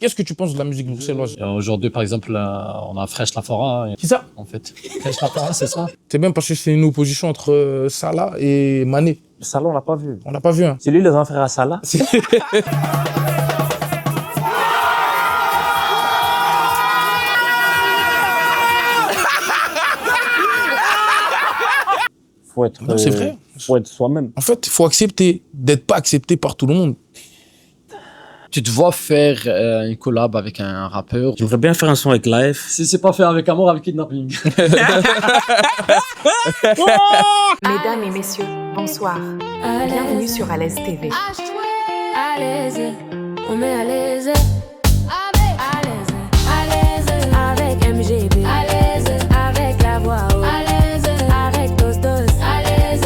Qu'est-ce que tu penses de la musique bruxelloise? Aujourd'hui, par exemple, on a Fresh Lafora. Qui ça? En fait, Fresh Lafora, c'est ça. C'est bien parce que c'est une opposition entre Salah et Mané. Salah, on l'a pas vu. On l'a pas vu, hein. C'est lui le grand frère à Salah. Faut être, Non, c'est vrai. Faut être soi-même. En fait, il faut accepter d'être pas accepté par tout le monde. Tu te vois faire une collab avec un rappeur. J'aimerais bien faire un son avec Life. Si c'est pas fait avec amour, avec kidnapping. Mesdames et messieurs, bonsoir. Bienvenue sur Alaise TV. À l'aise, on met à l'aise. À l'aise, avec MGB. À l'aise, avec la voix haute. À l'aise, avec Tostos. À l'aise,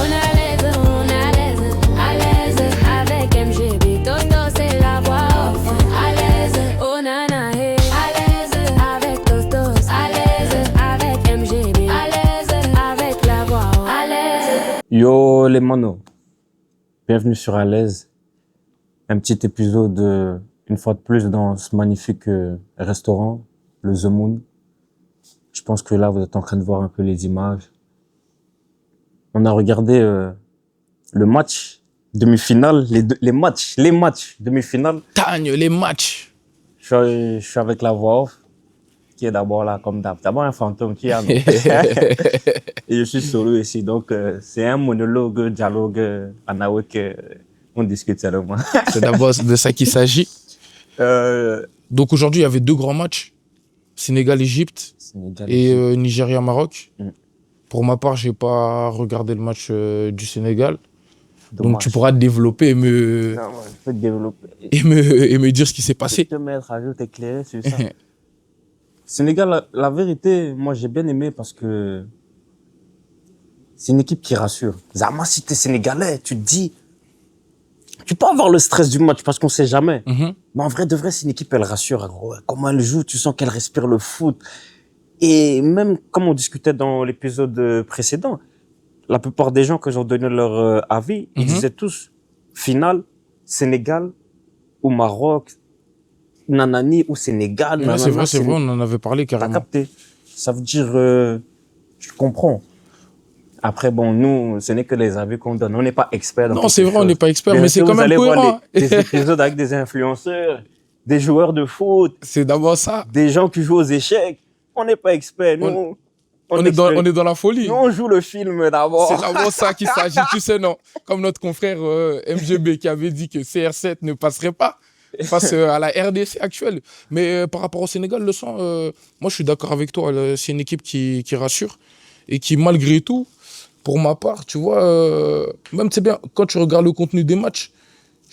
on est à l'aise, on est à l'aise avec MGB. Tostos et la voix haute. À l'aise, oh nana, hey. À l'aise, avec Tostos. À l'aise, avec MGB. À l'aise, avec la voix haute. À l'aise. Yo les manos, bienvenue sur À l'aise. Un petit épisode, une fois de plus, dans ce magnifique restaurant, le The Moon. Je pense que là, vous êtes en train de voir un peu les images. On a regardé le match demi-finale, les matchs demi-finale. Tagne, les matchs. Je suis avec la voix off, qui est d'abord là comme d'hab. D'abord un fantôme qui est à nous. Et je suis solo ici, donc c'est un monologue, dialogue, anaouek, on discute sérieusement. C'est d'abord de ça qu'il s'agit. Donc aujourd'hui, il y avait deux grands matchs. Sénégal-Égypte et Nigeria-Maroc. Pour ma part, j'ai pas regardé le match du Sénégal. Dommage. Donc tu pourras te développer et me, Non, ouais, je peux te développer. et me dire ce qui s'est Je passé. peux te mettre à jour, t'éclairer sur ça. Sénégal, la vérité, moi j'ai bien aimé parce que c'est une équipe qui rassure. Zama, si t'es sénégalais, tu te dis, tu peux avoir le stress du match parce qu'on sait jamais. Mhm. Mais en vrai, de vrai, c'est une équipe, elle rassure. Gros. Comment elle joue, tu sens qu'elle respire le foot. Et même comme on discutait dans l'épisode précédent, la plupart des gens, quand ils ont donné leur avis, ils disaient tous finale, Sénégal ou Maroc, nanani ou Sénégal. Ouais, nanana, c'est vrai, on en avait parlé T'as carrément. capté. Ça veut dire, je comprends. Après, bon, nous, ce n'est que les avis qu'on donne. On n'est pas experts. Non, c'est vrai, on n'est pas expert, Bien mais c'est sûr, quand vous même allez voir cohérent. des épisodes avec des influenceurs, des joueurs de foot, C'est d'abord ça. des gens qui jouent aux échecs. On n'est pas experts. Nous, On est dans la folie. Nous, on joue le film d'abord. C'est d'abord ça qu'il s'agit, tu sais, non. Comme notre confrère MGB qui avait dit que CR7 ne passerait pas face à la RDC actuelle. Mais par rapport au Sénégal, le sang, moi je suis d'accord avec toi. C'est une équipe qui rassure et qui, malgré tout, pour ma part, tu vois, même c'est bien, quand tu regardes le contenu des matchs,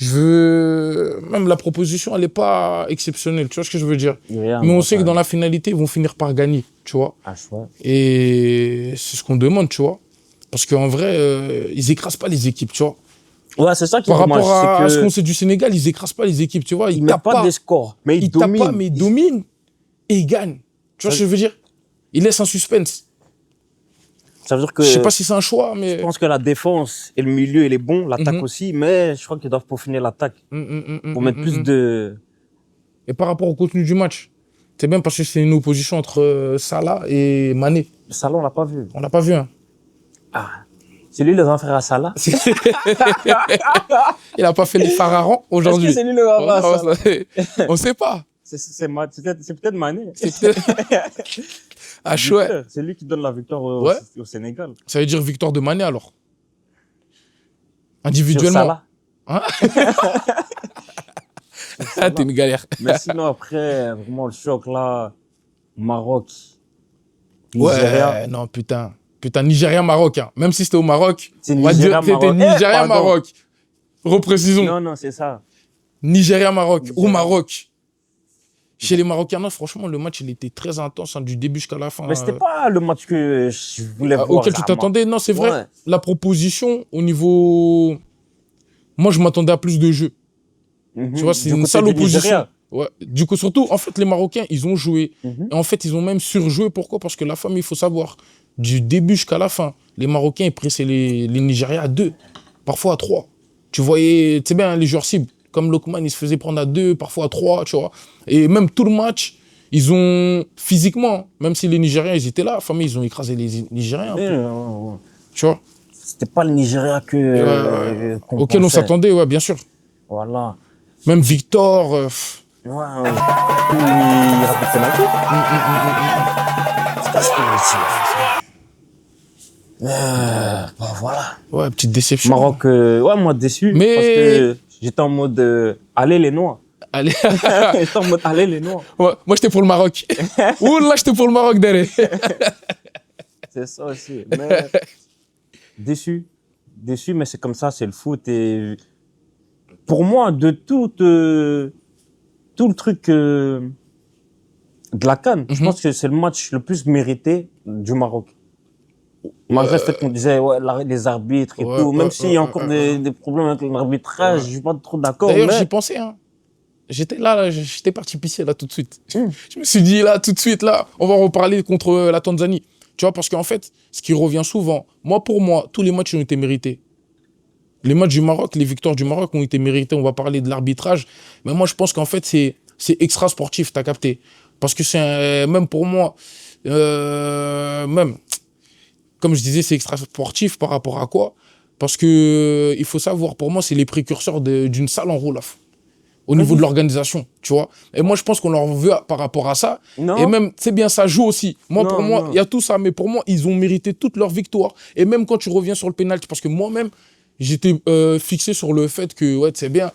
même la proposition, elle n'est pas exceptionnelle, tu vois ce que je veux dire. Mais on sait que dans la finalité, ils vont finir par gagner, tu vois. Ah, chouette. Et c'est ce qu'on demande, tu vois. Parce qu'en vrai, ils écrasent pas les équipes, tu vois. Ouais, c'est ça qui est Par dommage, rapport à c'est ce que qu'on sait du Sénégal, ils écrasent pas les équipes, tu vois. ils mettent pas des scores, mais ils tapent dominent. pas, mais ils dominent. Et ils gagnent. Tu vois ce que je veux dire? Ils laissent un suspense. Ça veut dire que Je sais pas si c'est un choix, mais... je pense que la défense et le milieu, il est bon, l'attaque aussi, mais je crois qu'ils doivent peaufiner l'attaque pour mettre plus de... Et par rapport au contenu du match, c'est bien parce que c'est une opposition entre Salah et Mané. Salah, on l'a pas vu. On l'a pas vu, hein. Ah, c'est lui le grand frère à Salah. Il a pas fait les pharaons aujourd'hui. Est-ce que c'est lui le grand frère à Salah? On sait pas. C'est peut-être Mané. C'est peut-être... Ah, chouette. C'est lui qui donne la victoire Ouais. au Sénégal. Ça veut dire victoire de Mané, alors. Sur Individuellement. Salah. Hein? Ah, t'es une galère. Mais sinon, après, vraiment, le choc là, Maroc, Nigeria. Ouais, non, putain. Putain, Nigeria-Maroc. Hein. Même si c'était au Maroc, C'est on va dire que c'était Nigeria-Maroc. Nigeria-Maroc. Reprécisons. Non, c'est ça. Nigeria-Maroc. Ou Nigeria. Maroc. Chez les Marocains, non, franchement, le match, il était très intense, hein, du début jusqu'à la fin. Mais c'était pas le match que je voulais voir. Auquel tu Zama. t'attendais. Non, c'est vrai. Ouais. La proposition, au niveau... Moi, je m'attendais à plus de jeux. Mhm. Tu vois, c'est Du une côté sale du opposition. Nigeria. Ouais. Du coup, surtout, en fait, les Marocains, ils ont joué. Mhm. Et en fait, ils ont même surjoué. Pourquoi? Parce que la famille, il faut savoir, du début jusqu'à la fin, les Marocains, ils pressaient les Nigériens à 2, parfois à 3. Tu voyais, tu sais bien, les joueurs cibles, comme Lokman, il se faisait prendre à 2, parfois à 3, tu vois. Et même tout le match, ils ont, physiquement, même si les Nigériens, ils étaient là, famille, ils ont écrasé les Nigériens. Un peu, tu vois. C'était pas le Nigeria qu'on auquel on pensait. s'attendait, ouais, bien sûr. Voilà. Même Victor. Ouais. Il rate le penalty. Voilà. Ouais, petite déception. Maroc, ouais, moi déçu. Mais- Parce que j'étais en mode allez les Noirs. Allez. J'étais en mode allez les Noirs. Ouais, moi, j'étais pour le Maroc. Ouh là, j'étais pour le Maroc derrière. C'est ça aussi. Mais déçu. Déçu, mais c'est comme ça, c'est le foot. Et pour moi, de tout le truc de la CAN, je pense que c'est le match le plus mérité du Maroc. Malgré le fait qu'on disait ouais, les arbitres et Ouais, tout, même ouais, s'il y a encore des problèmes avec l'arbitrage, je suis pas trop d'accord. D'ailleurs, mais j'y pensais. Hein. J'étais là, j'étais parti pisser là tout de suite. Je me suis dit là, tout de suite, là, on va reparler contre la Tanzanie. Tu vois, parce qu'en fait, ce qui revient souvent, pour moi, tous les matchs ont été mérités. Les matchs du Maroc, les victoires du Maroc ont été méritées. On va parler de l'arbitrage. Mais moi, je pense qu'en fait, c'est extra sportif, t'as capté. Parce que c'est même pour moi, même, comme je disais, c'est extra sportif par rapport à quoi? Parce que il faut savoir, pour moi, c'est les précurseurs d'une salle en roulaf. Au niveau de l'organisation, tu vois. Et moi, je pense qu'on leur veut par rapport à ça. Non. Et même, c'est bien, ça joue aussi. Moi, Non, pour moi, non. il y a tout ça. Mais pour moi, ils ont mérité toutes leurs victoires. Et même quand tu reviens sur le pénalty, parce que moi-même, j'étais fixé sur le fait que, ouais, c'est bien.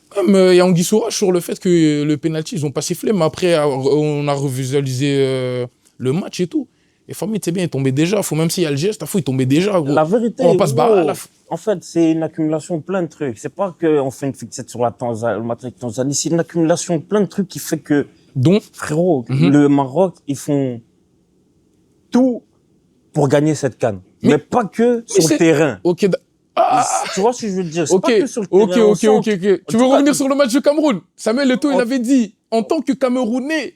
Comme il y a Anguille Sourage sur le fait que le pénalty, ils ont pas sifflé. Mais après, on a revisualisé le match et tout. Et famille, c'est bien, il tombait déjà. Même s'il y a le geste, il tombait déjà. Gros. La vérité, On va pas se barrer, gros, là. en fait, c'est une accumulation de plein de trucs. C'est pas qu'on fait une fixette sur le match avec Tanzanie, c'est une accumulation de plein de trucs qui fait que, Donc, frérot, le Maroc, ils font tout pour gagner cette CAN. Mais pas que sur c'est- le terrain. ok. Tu vois ce que je veux dire? C'est Ok, pas que sur le ok, terrain. ok. Tu veux revenir sur le match du Cameroun? Samuel Eto'o, il avait dit, en tant que Camerounais,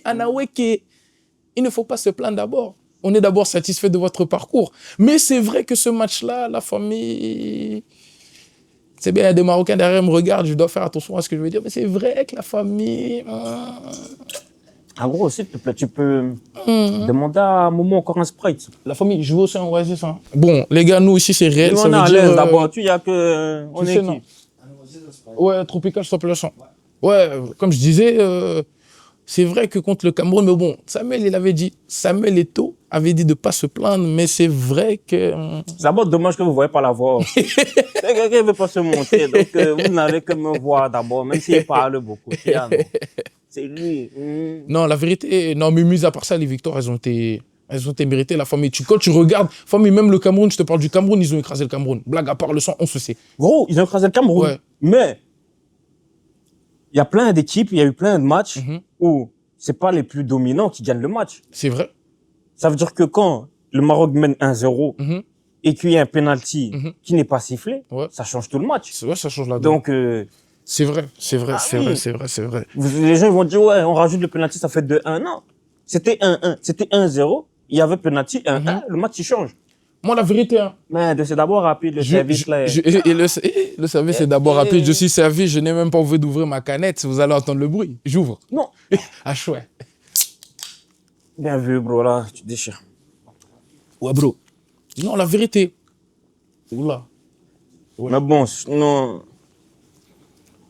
Anaweke, il ne faut pas se plaindre d'abord. On est d'abord satisfait de votre parcours. Mais c'est vrai que ce match-là, la famille... C'est bien, il y a des Marocains derrière me regardent, je dois faire attention à ce que je veux dire, mais c'est vrai que la famille... En gros, s'il te plaît, tu peux demander à Momo encore un Sprite. La famille, je veux aussi un Oasis. Hein. Bon, les gars, nous ici, c'est réel. Nous, Ça on est à veut dire, l'aise d'abord. Tu y a que, on tu est sais, qui? non. Ouais, Tropical, stop le sang. Ouais, comme je disais, c'est vrai que contre le Cameroun, mais bon, Samuel Eto'o avait dit de ne pas se plaindre, mais c'est vrai que... C'est d'abord dommage que vous ne voyez pas la voix. C'est quelqu'un qui ne veut pas se monter, donc vous n'avez que me voir d'abord, même s'il parle beaucoup. C'est lui. Non, la vérité, non, mais mis à part ça, les victoires, elles ont été méritées, la famille. Quand tu regardes, famille, même le Cameroun, je te parle du Cameroun, ils ont écrasé le Cameroun. Blague à part le sang, on se sait. Gros, ils ont écrasé le Cameroun. Ouais. Mais il y a plein d'équipes, il y a eu plein de matchs Mhm. où c'est pas les plus dominants qui gagnent le match. C'est vrai. Ça veut dire que quand le Maroc mène 1-0 Mhm. et qu'il y a un penalty Mhm. qui n'est pas sifflé, Ouais. ça change tout le match. Ouais, ça change la donne. Donc, C'est vrai, c'est vrai, Ah c'est oui. vrai, c'est vrai, c'est vrai. les gens ils vont dire, ouais, on rajoute le penalty, ça fait 2-1. Non, c'était 1-1, c'était 1-0, il y avait penalty, 1-1, le match il change. Moi, la vérité, hein, Mais c'est d'abord rapide, le service là. le service, c'est d'abord rapide. Je suis servi, je n'ai même pas envie d'ouvrir ma canette. Vous allez entendre le bruit. J'ouvre. Non. Ah, chouette. Bien vu, bro, là, tu déchires. Ouais, bro. Non, la vérité. Oula. Mais bon, non.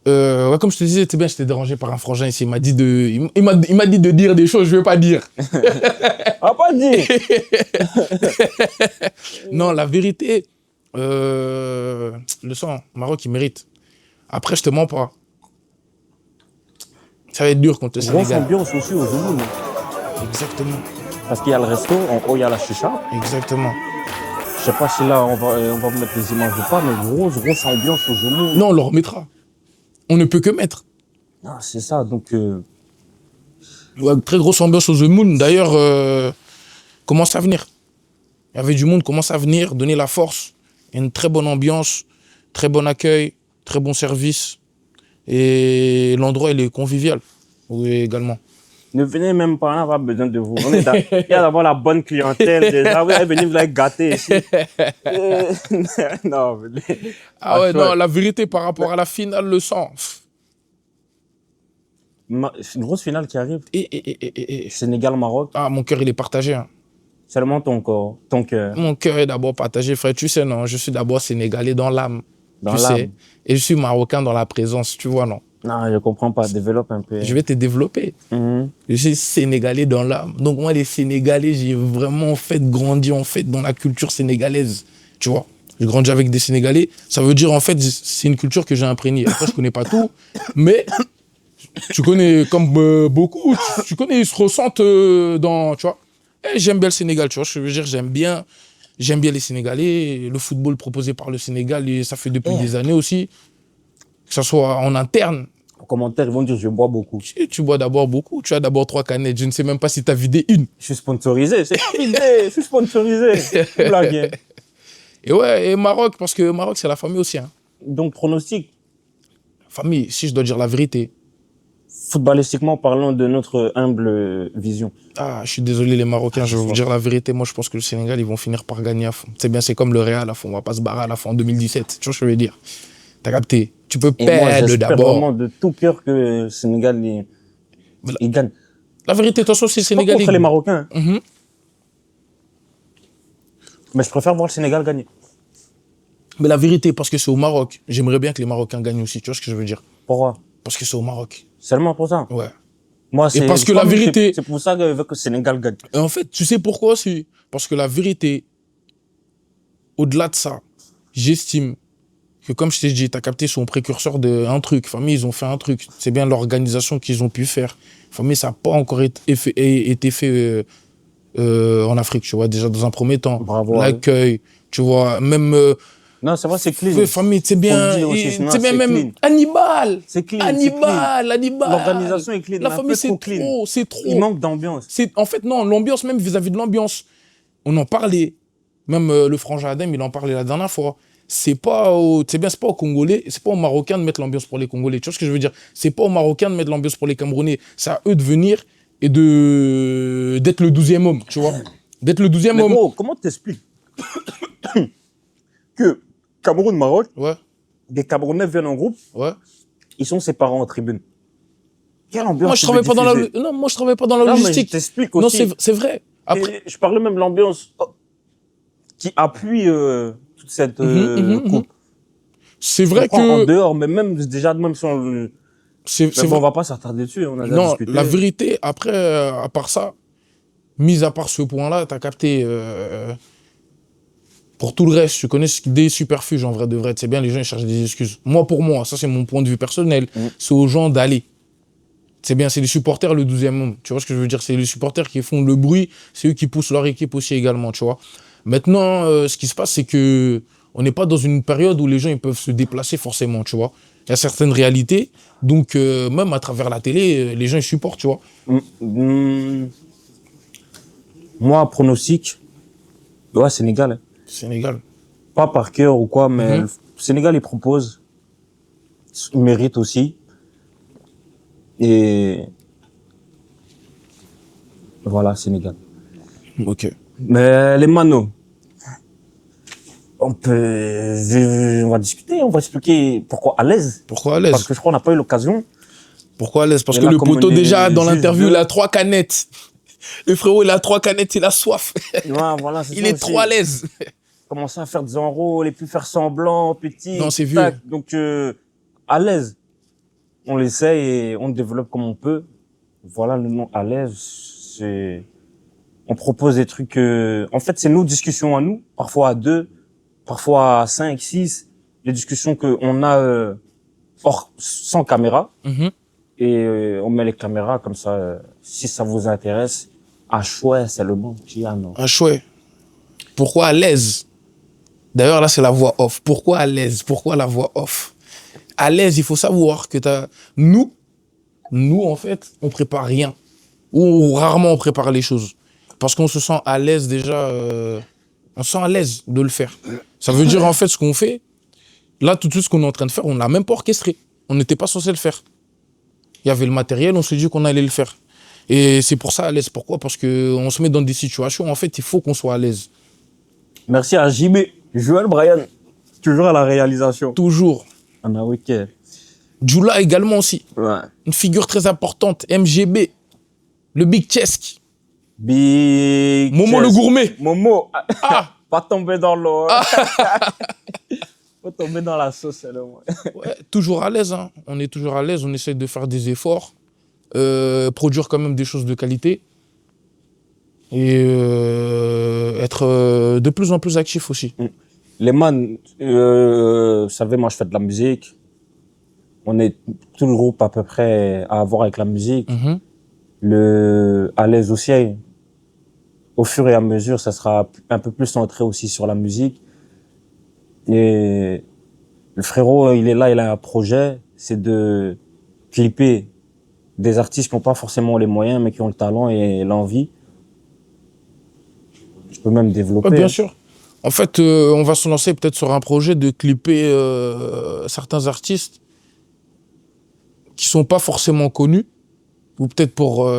Ouais, comme je te disais, c'est bien, j'étais dérangé par un frangin ici. Il m'a dit de dire des choses que je ne veux pas dire. Ah, pas dit. Non, la vérité, le sang, Maroc, il mérite. Après, je te mens pas. Ça va être dur contre le Grosse Sénégal. ambiance aussi au Zoumoun. Exactement. Parce qu'il y a le resto, en haut il y a la chicha. Exactement. Je sais pas si là on va vous mettre les images ou pas, mais grosse ambiance au Zoumoun. Non, on le remettra. On ne peut que mettre. Ah, c'est ça, donc. Ouais, très grosse ambiance au The Moon. D'ailleurs, commence à venir. Il y avait du monde, commence à venir, donner la force. Il y a une très bonne ambiance, très bon accueil, très bon service. Et l'endroit, il est convivial. Oui, également. Ne venez même pas, on n'a pas besoin de vous. Il y a d'abord la bonne clientèle déjà. Vous allez venir vous les gâter ici. Non, Ah ouais, non, la vérité par rapport à la finale, le sang. C'est une grosse finale qui arrive. Et. Sénégal-Maroc. Ah, mon cœur, il est partagé. Hein. Seulement ton corps, ton cœur. Mon cœur est d'abord partagé, frère. Tu sais, non, je suis d'abord sénégalais dans l'âme. Dans tu l'âme. sais. Et je suis marocain dans la présence, tu vois, non. Non, je comprends pas. Développe un peu. Je vais te développer. Je suis sénégalais dans l'âme. Donc moi, les Sénégalais, j'ai vraiment grandi en fait dans la culture sénégalaise. Tu vois, j'ai grandi avec des Sénégalais. Ça veut dire en fait, c'est une culture que j'ai imprégnée. Après, je connais pas tout, mais tu connais comme beaucoup. Tu connais, ils se ressentent dans, tu vois. Et j'aime bien le Sénégal, tu vois. Je veux dire, j'aime bien les Sénégalais. Le football proposé par le Sénégal, et ça fait depuis des années aussi. Que ce soit en interne. En commentaire, ils vont dire je bois beaucoup. Tu bois d'abord beaucoup. Tu as d'abord 3 canettes. Je ne sais même pas si tu as vidé une. Je suis sponsorisé. C'est vidé. Je suis sponsorisé. Blague. Et ouais, et Maroc, parce que Maroc, c'est la famille aussi. Hein. Donc, pronostic. Famille, si je dois dire la vérité. Footballistiquement parlant de notre humble vision. Ah, je suis désolé les Marocains, je vais vous dire la vérité. Moi, je pense que le Sénégal, ils vont finir par gagner à fond. C'est bien, c'est comme le Real à fond. On va pas se barrer à la fin en 2017. Tu vois ce que je veux dire? T'as capté? Tu peux perdre d'abord. Vraiment de tout cœur que le Sénégal, il gagne. La vérité, de toute façon, c'est le Sénégal. Contre les Marocains. Mm-hmm. Mais je préfère voir le Sénégal gagner. Mais la vérité, parce que c'est au Maroc, j'aimerais bien que les Marocains gagnent aussi. Tu vois ce que je veux dire? Pourquoi? Parce que c'est au Maroc. Seulement pour ça? Ouais. Moi, et parce que la vérité... C'est pour ça que je veux que le Sénégal gagne. Et en fait, tu sais pourquoi aussi? Parce que la vérité, au-delà de ça, j'estime que, comme je t'ai dit, t'as capté, son précurseur d'un truc. Famille, ils ont fait un truc. C'est bien l'organisation qu'ils ont pu faire. Famille, ça n'a pas encore été fait en Afrique, tu vois, déjà dans un premier temps. Bravo. L'accueil, tu vois, même... non, c'est vrai, c'est clean. Famille, c'est bien. C'est bien même clean. Hannibal. C'est clean. Hannibal. L'organisation est clean. La famille, c'est trop, c'est trop. Il manque d'ambiance. En fait, non, l'ambiance, même vis-à-vis de l'ambiance, on en parlait. Même le frangin Adem, il en parlait la dernière fois. C'est pas aux Congolais, c'est pas aux Marocains de mettre l'ambiance pour les Congolais. Tu vois ce que je veux dire? C'est pas aux Marocains de mettre l'ambiance pour les Camerounais. C'est à eux de venir et d'être le 12e homme, tu vois. D'être le 12e homme. Gros, comment t'expliques que Cameroun-Maroc, ouais. Des Camerounais viennent en groupe, ouais. Ils sont séparés en tribune. Quelle ambiance? Moi, je travaille pas dans la logistique. Mais je t'explique aussi. Non, c'est vrai. Après... je parlais même de l'ambiance qui appuie toute cette coupe. C'est vrai que... En dehors, mais même déjà, même si on... on va pas s'attarder dessus, on a déjà discuté. La vérité, après, à part ça, mis à part ce point-là, t'as capté... Pour tout le reste, tu connais des superfuges en vrai de vrai. C'est bien, les gens ils cherchent des excuses. Moi, pour moi, ça c'est mon point de vue personnel. C'est aux gens d'aller. C'est bien, c'est les supporters le 12e homme. Tu vois ce que je veux dire? C'est les supporters qui font le bruit. C'est eux qui poussent leur équipe aussi également, tu vois. Maintenant, ce qui se passe, c'est que on n'est pas dans une période où les gens ils peuvent se déplacer forcément, tu vois. Il y a certaines réalités. Donc, même à travers la télé, les gens ils supportent, tu vois. Moi, pronostic, ouais, Sénégal. Sénégal. Pas par cœur ou quoi, mais le Sénégal, il propose. Il mérite aussi. Et voilà, Sénégal. Ok. Mais les manos, on va discuter, on va expliquer pourquoi à l'aise. Pourquoi à l'aise? Parce que je crois qu'on n'a pas eu l'occasion. Pourquoi à l'aise? Parce que le poteau, déjà, dans l'interview, il a 3 canettes. Le frérot, il a 3 canettes, il a soif. Ouais, voilà, il est trop à l'aise. Commencer à faire des enrôles et puis faire semblant, petit. Non, c'est vieux. Donc, à l'aise. On l'essaye et on développe comme on peut. Voilà le nom à l'aise. On propose des trucs. En fait, c'est nos discussions à nous, parfois à 2, parfois à 5, 6. Les discussions qu'on a sans caméra. Et on met les caméras comme ça. Si ça vous intéresse, à chouette, c'est le bon. À chouette. Pourquoi à l'aise? D'ailleurs, là, c'est la voix off. Pourquoi à l'aise? Pourquoi la voix off? À l'aise, il faut savoir que nous, en fait, on prépare rien. Ou rarement on prépare les choses. Parce qu'on se sent à l'aise déjà. On se sent à l'aise de le faire. Ça veut dire, en fait, ce qu'on fait, là, tout ce qu'on est en train de faire, on l'a même pas orchestré. On n'était pas censé le faire. Il y avait le matériel, on s'est dit qu'on allait le faire. Et c'est pour ça à l'aise. Pourquoi? Parce qu'on se met dans des situations, en fait, il faut qu'on soit à l'aise. Merci à JB, Joël Brian, toujours à la réalisation. Toujours. On a week-end. Jula également aussi. Ouais. Une figure très importante. MGB. Le Big Chesk. Big. Momo Chess. le gourmet. Momo. Ah, Pas tomber dans l'eau. Pas tomber dans la sauce, là. ouais, toujours à l'aise. Hein. On est toujours à l'aise. On essaie de faire des efforts. Produire quand même des choses de qualité. Et être de plus en plus actif aussi. Les man, vous savez, moi je fais de la musique. On est tout le groupe à peu près à avoir avec la musique. À l'aise aussi. Au fur et à mesure, ça sera un peu plus centré aussi sur la musique. Et le frérot, il est là, il a un projet, c'est de clipper des artistes qui n'ont pas forcément les moyens, mais qui ont le talent et l'envie. Je peux même développer. Ouais, bien sûr. En fait, on va se lancer peut-être sur un projet de clipper certains artistes qui sont pas forcément connus, ou peut-être pour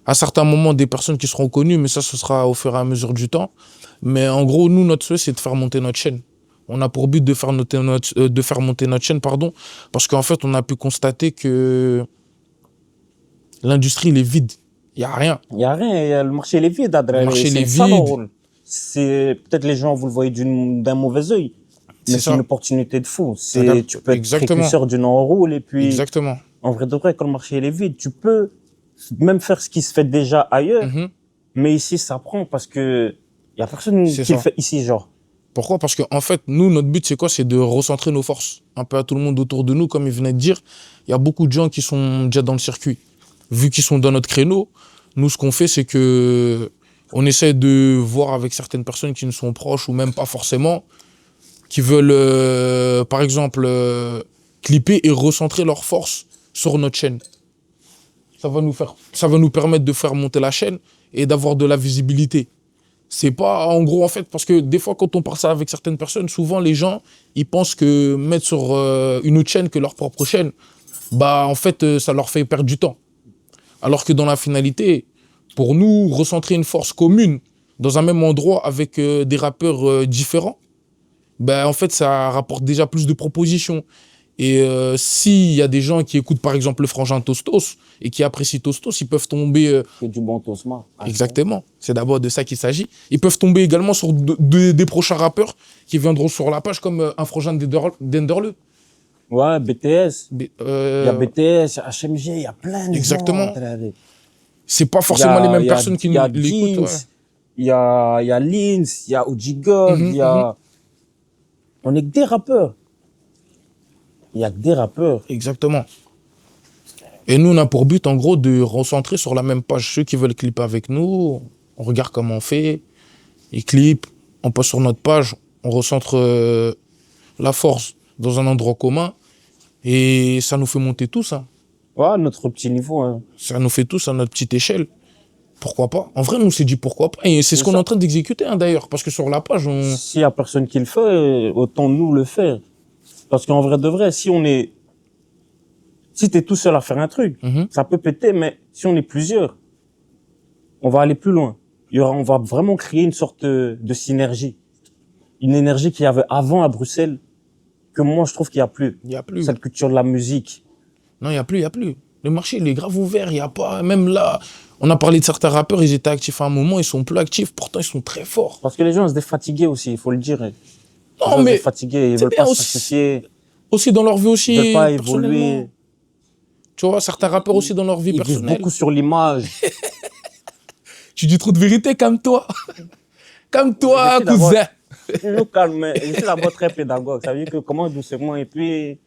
à certains moments des personnes qui seront connues, mais ça, ce sera au fur et à mesure du temps. Mais en gros, nous, notre souhait, c'est de faire monter notre chaîne. On a pour but de faire monter notre chaîne, pardon, parce qu'en fait, on a pu constater que l'industrie, elle est vide. Il n'y a rien. Il n'y a rien, le marché il est vide, Adrien. Le marché, il est ça, vide. C'est peut-être les gens, vous le voyez d'un mauvais œil, mais c'est ça. une opportunité de fou. Tu peux être Exactement. précurseur d'une enroule et puis, Exactement. en vrai de vrai, quand le marché il est vide, tu peux même faire ce qui se fait déjà ailleurs, mais ici ça prend parce que il y a personne qui le fait ici, genre. Pourquoi? Parce qu'en fait, nous, notre but, c'est quoi? C'est de recentrer nos forces un peu à tout le monde autour de nous. Comme il venait de dire, il y a beaucoup de gens qui sont déjà dans le circuit. Vu qu'ils sont dans notre créneau, nous, ce qu'on fait, c'est que on essaie de voir avec certaines personnes qui nous sont proches ou même pas forcément, qui veulent, par exemple, clipper et recentrer leurs forces sur notre chaîne. Ça va nous permettre de faire monter la chaîne et d'avoir de la visibilité. C'est pas, en gros, en fait, parce que des fois, quand on parle ça avec certaines personnes, souvent, les gens, ils pensent que mettre sur une autre chaîne que leur propre chaîne, bah, en fait, ça leur fait perdre du temps. Alors que dans la finalité, pour nous, recentrer une force commune dans un même endroit avec des rappeurs différents, bah, en fait, ça rapporte déjà plus de propositions. Et s'il y a des gens qui écoutent, par exemple, le frangin Tostos et qui apprécient Tostos, ils peuvent tomber... C'est du bon tosma. Exactement. C'est d'abord de ça qu'il s'agit. Ils peuvent tomber également sur des prochains rappeurs qui viendront sur la page, comme un frangin d'Enderle. Ouais, BTS. Il y a BTS, HMG, il y a plein de Exactement. gens. C'est pas forcément les mêmes personnes qui l'écoutent. Il y a Linz, il y a OG Gold, il y a... On est que des rappeurs. Il y a que des rappeurs. Exactement. Et nous, on a pour but, en gros, de recentrer sur la même page. Ceux qui veulent clipper avec nous, on regarde comment on fait, ils clippent, on passe sur notre page, on recentre la force dans un endroit commun et ça nous fait monter tous. Hein. Ouais, notre petit niveau. Hein. Ça nous fait tous à notre petite échelle. Pourquoi pas? En vrai, on s'est dit pourquoi pas. Et c'est ce qu'on est en train d'exécuter, hein, d'ailleurs. Parce que sur la page, on... S'il y a personne qui le fait, autant nous le faire. Parce qu'en vrai de vrai, si t'es tout seul à faire un truc, ça peut péter, mais si on est plusieurs, on va aller plus loin. On va vraiment créer une sorte de synergie. Une énergie qu'il y avait avant à Bruxelles, que moi je trouve qu'il y a plus. Il y a plus. Cette culture de la musique. Non, il y a plus. Le marché, il est grave ouvert. Il y a pas, même là, on a parlé de certains rappeurs, ils étaient actifs à un moment, ils sont plus actifs, pourtant ils sont très forts. Parce que les gens se défatigués aussi, il faut le dire. Non, mais fatigués, ils veulent pas s'associer. Aussi dans leur vie aussi. Ils veulent pas évoluer. Tu vois, certains rappeurs aussi dans leur vie personnelle. Ils vivent beaucoup sur l'image. Tu dis trop de vérité, calme-toi. Calme-toi, cousin. Toujours calme. Je suis d'abord très pédagogue. Ça veut dire que comment doucement et puis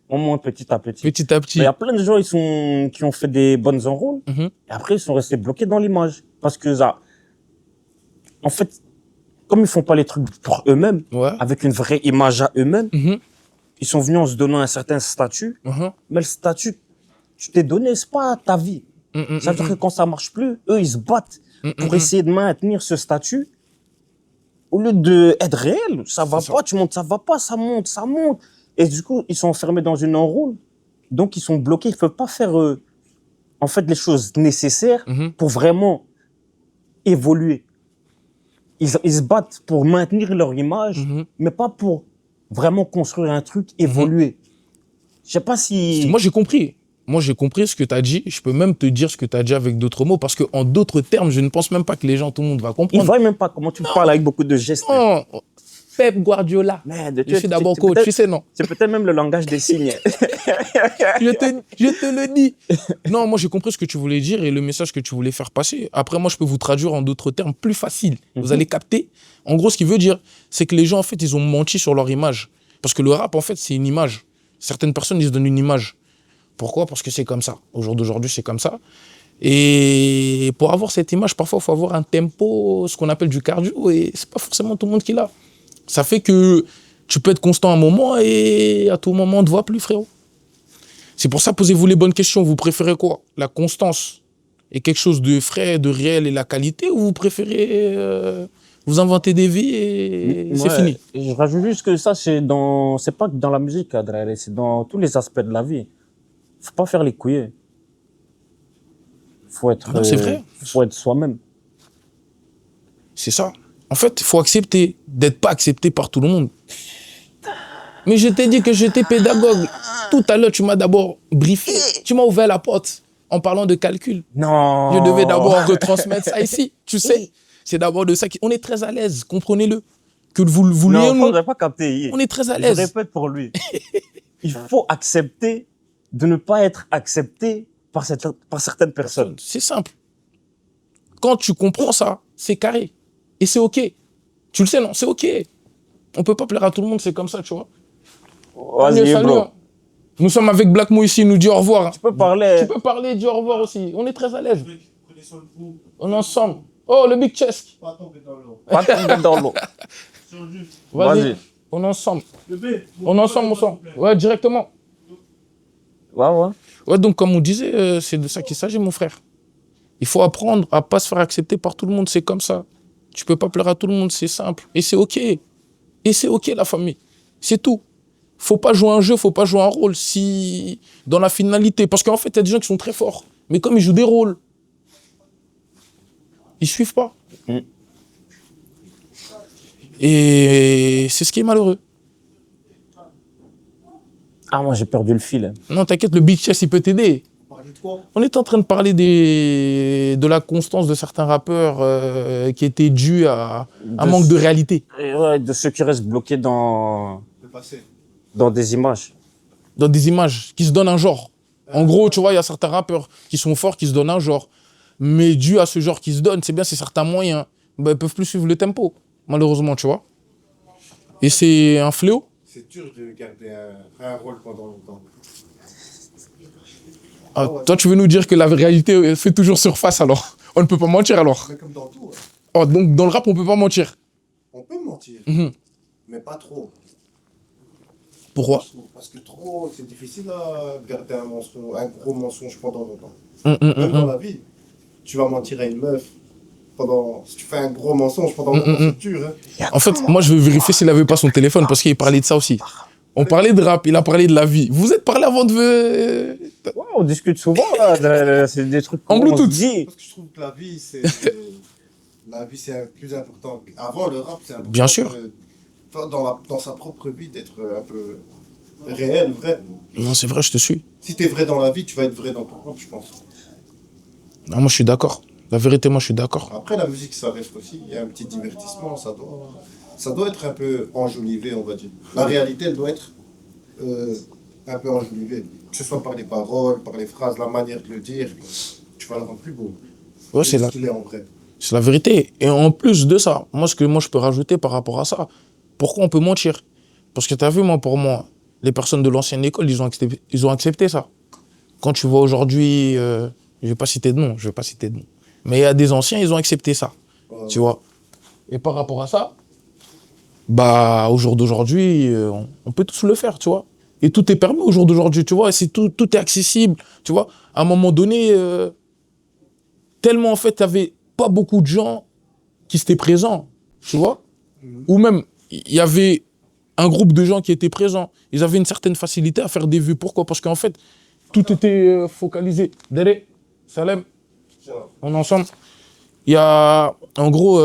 on monte petit à petit. Petit à petit. Il y a plein de gens qui ont fait des bonnes enrôles et après ils sont restés bloqués dans l'image parce que ça, en fait, comme ils font pas les trucs pour eux-mêmes, avec une vraie image à eux-mêmes, ils sont venus en se donnant un certain statut, mais le statut, tu t'es donné, c'est pas ta vie. Ça veut dire que quand ça marche plus, eux, ils se battent pour essayer de maintenir ce statut. Au lieu d'être réel, ça va pas, tu montes, ça va pas, ça monte. Et du coup, ils sont enfermés dans une enroule. Donc, ils sont bloqués, ils peuvent pas faire, en fait les choses nécessaires pour vraiment évoluer. Ils se battent pour maintenir leur image, mais pas pour vraiment construire un truc, évoluer. Je sais pas si... Moi, j'ai compris. Moi, j'ai compris ce que tu as dit. Je peux même te dire ce que tu as dit avec d'autres mots, parce qu'en d'autres termes, je ne pense même pas que les gens, tout le monde va Ils comprendre. ne voient même pas comment tu parles avec beaucoup de gestes. Non, Pep Guardiola. Merde, Je suis d'abord coach, tu sais, non. C'est peut-être même le langage des signes. je te le dis. Non, moi, j'ai compris ce que tu voulais dire et le message que tu voulais faire passer. Après, moi, je peux vous traduire en d'autres termes plus faciles. Vous allez capter. En gros, ce qu'il veut dire, c'est que les gens, en fait, ils ont menti sur leur image. Parce que le rap, en fait, c'est une image. Certaines personnes, ils se donnent une image. Pourquoi ? Parce que c'est comme ça. Au jour d'aujourd'hui, c'est comme ça. Et pour avoir cette image, parfois, il faut avoir un tempo, ce qu'on appelle du cardio, et c'est pas forcément tout le monde qui l'a. Ça fait que tu peux être constant à un moment et à tout moment, on ne te voit plus, frérot. C'est pour ça, posez-vous les bonnes questions. Vous préférez quoi ? La constance et quelque chose de frais, de réel et la qualité, ou vous préférez vous inventer des vies et c'est fini ? Je rajoute juste que ça, c'est pas que dans la musique, Adrare, c'est dans tous les aspects de la vie. Faut pas faire les couillers. Faut être, c'est vrai. Faut être soi-même. C'est ça. En fait, il faut accepter d'être pas accepté par tout le monde. Mais je t'ai dit que j'étais pédagogue. Tout à l'heure, tu m'as d'abord briefé. Tu m'as ouvert la porte en parlant de calcul. Non. Je devais d'abord retransmettre ça ici. Tu sais, c'est d'abord de ça qu'on est très à l'aise. Comprenez-le. Que vous le vouliez ou non. Non, pas capté. On est très à l'aise. Je répète pour lui. Il faut accepter de ne pas être accepté par certaines personnes. C'est simple. Quand tu comprends ça, c'est carré. Et c'est OK. Tu le sais, non? C'est OK. On peut pas plaire à tout le monde, c'est comme ça, tu vois. Vas-y, salut, bro. hein. Nous sommes avec Black Mo ici, il nous dit au revoir. Hein. Tu peux parler. Tu peux parler, dis au revoir aussi. On est très à l'aise. On est ensemble. Oh, le big chest. Pas tomber dans l'eau. Vas-y. On est ensemble. On est ensemble, mon sang. Ouais, directement. Ouais. Ouais, donc comme on disait, c'est de ça qu'il s'agit, mon frère. Il faut apprendre à pas se faire accepter par tout le monde, c'est comme ça. Tu peux pas plaire à tout le monde, c'est simple. Et c'est OK. Et c'est OK, la famille. C'est tout. Faut pas jouer un jeu, faut pas jouer un rôle si dans la finalité. Parce qu'en fait, il y a des gens qui sont très forts. Mais comme ils jouent des rôles, ils suivent pas. Et c'est ce qui est malheureux. Ah, moi, j'ai perdu le fil. Non, t'inquiète, le big chess, il peut t'aider. On est en train de parler de la constance de certains rappeurs qui étaient dus à un manque de réalité. Et ouais, de ceux qui restent bloqués dans des images. Dans des images, qui se donnent un genre. En gros, tu vois, il y a certains rappeurs qui sont forts, qui se donnent un genre. Mais dû à ce genre qui se donne, c'est bien, c'est certains moyens. Ben, ils peuvent plus suivre le tempo, malheureusement, tu vois. Et c'est un fléau. C'est dur de garder un rôle pendant longtemps. Ah, toi, tu veux nous dire que la réalité fait toujours surface, alors. On ne peut pas mentir, alors. Mais comme dans tout. Hein. Oh, donc, dans le rap, on peut pas mentir. On peut mentir, mais pas trop. Pourquoi? Parce que trop, c'est difficile à garder un gros mensonge pendant longtemps. Même dans la vie, tu vas mentir à une meuf si tu fais un gros mensonge pendant longtemps, c'est dur. Hein. En fait, moi, je veux vérifier s'il avait pas son téléphone, parce qu'il parlait de ça aussi. On parlait de rap, il a parlé de la vie. Vous êtes parlé avant de... Ouais, on discute souvent, là. C'est des trucs En Bluetooth. Parce que je trouve que la vie, c'est le plus important. Avant, le rap, c'est important. Bien sûr. Dans sa propre vie, d'être un peu réel, vrai. Non, c'est vrai, je te suis. Si t'es vrai dans la vie, tu vas être vrai dans ton rap, je pense. Non, moi, je suis d'accord. La vérité, moi, je suis d'accord. Après, la musique, ça reste aussi. Il y a un petit divertissement, ça doit être un peu enjolivé, on va dire. La réalité, elle doit être un peu enjolivée. Que ce soit par les paroles, par les phrases, la manière de le dire, tu vas le rendre plus beau. Ouais, c'est ce qu'il est en vrai. C'est la vérité. Et en plus de ça, ce que je peux rajouter par rapport à ça, pourquoi on peut mentir? Parce que tu as vu, pour moi, les personnes de l'ancienne école, ils ont accepté ça. Quand tu vois aujourd'hui, je vais pas citer de nom, mais il y a des anciens, ils ont accepté ça, tu vois. Et par rapport à ça, bah, au jour d'aujourd'hui, on peut tous le faire, tu vois. Et tout est permis au jour d'aujourd'hui, tu vois. Et tout est accessible, tu vois. À un moment donné, tellement, en fait, tu n'avais pas beaucoup de gens qui étaient présents, tu vois. Ou même, il y avait un groupe de gens qui étaient présents. Ils avaient une certaine facilité à faire des vues. Pourquoi? Parce qu'en fait, tout était focalisé. Derrière, Salem, on est ensemble. Il y a, en gros,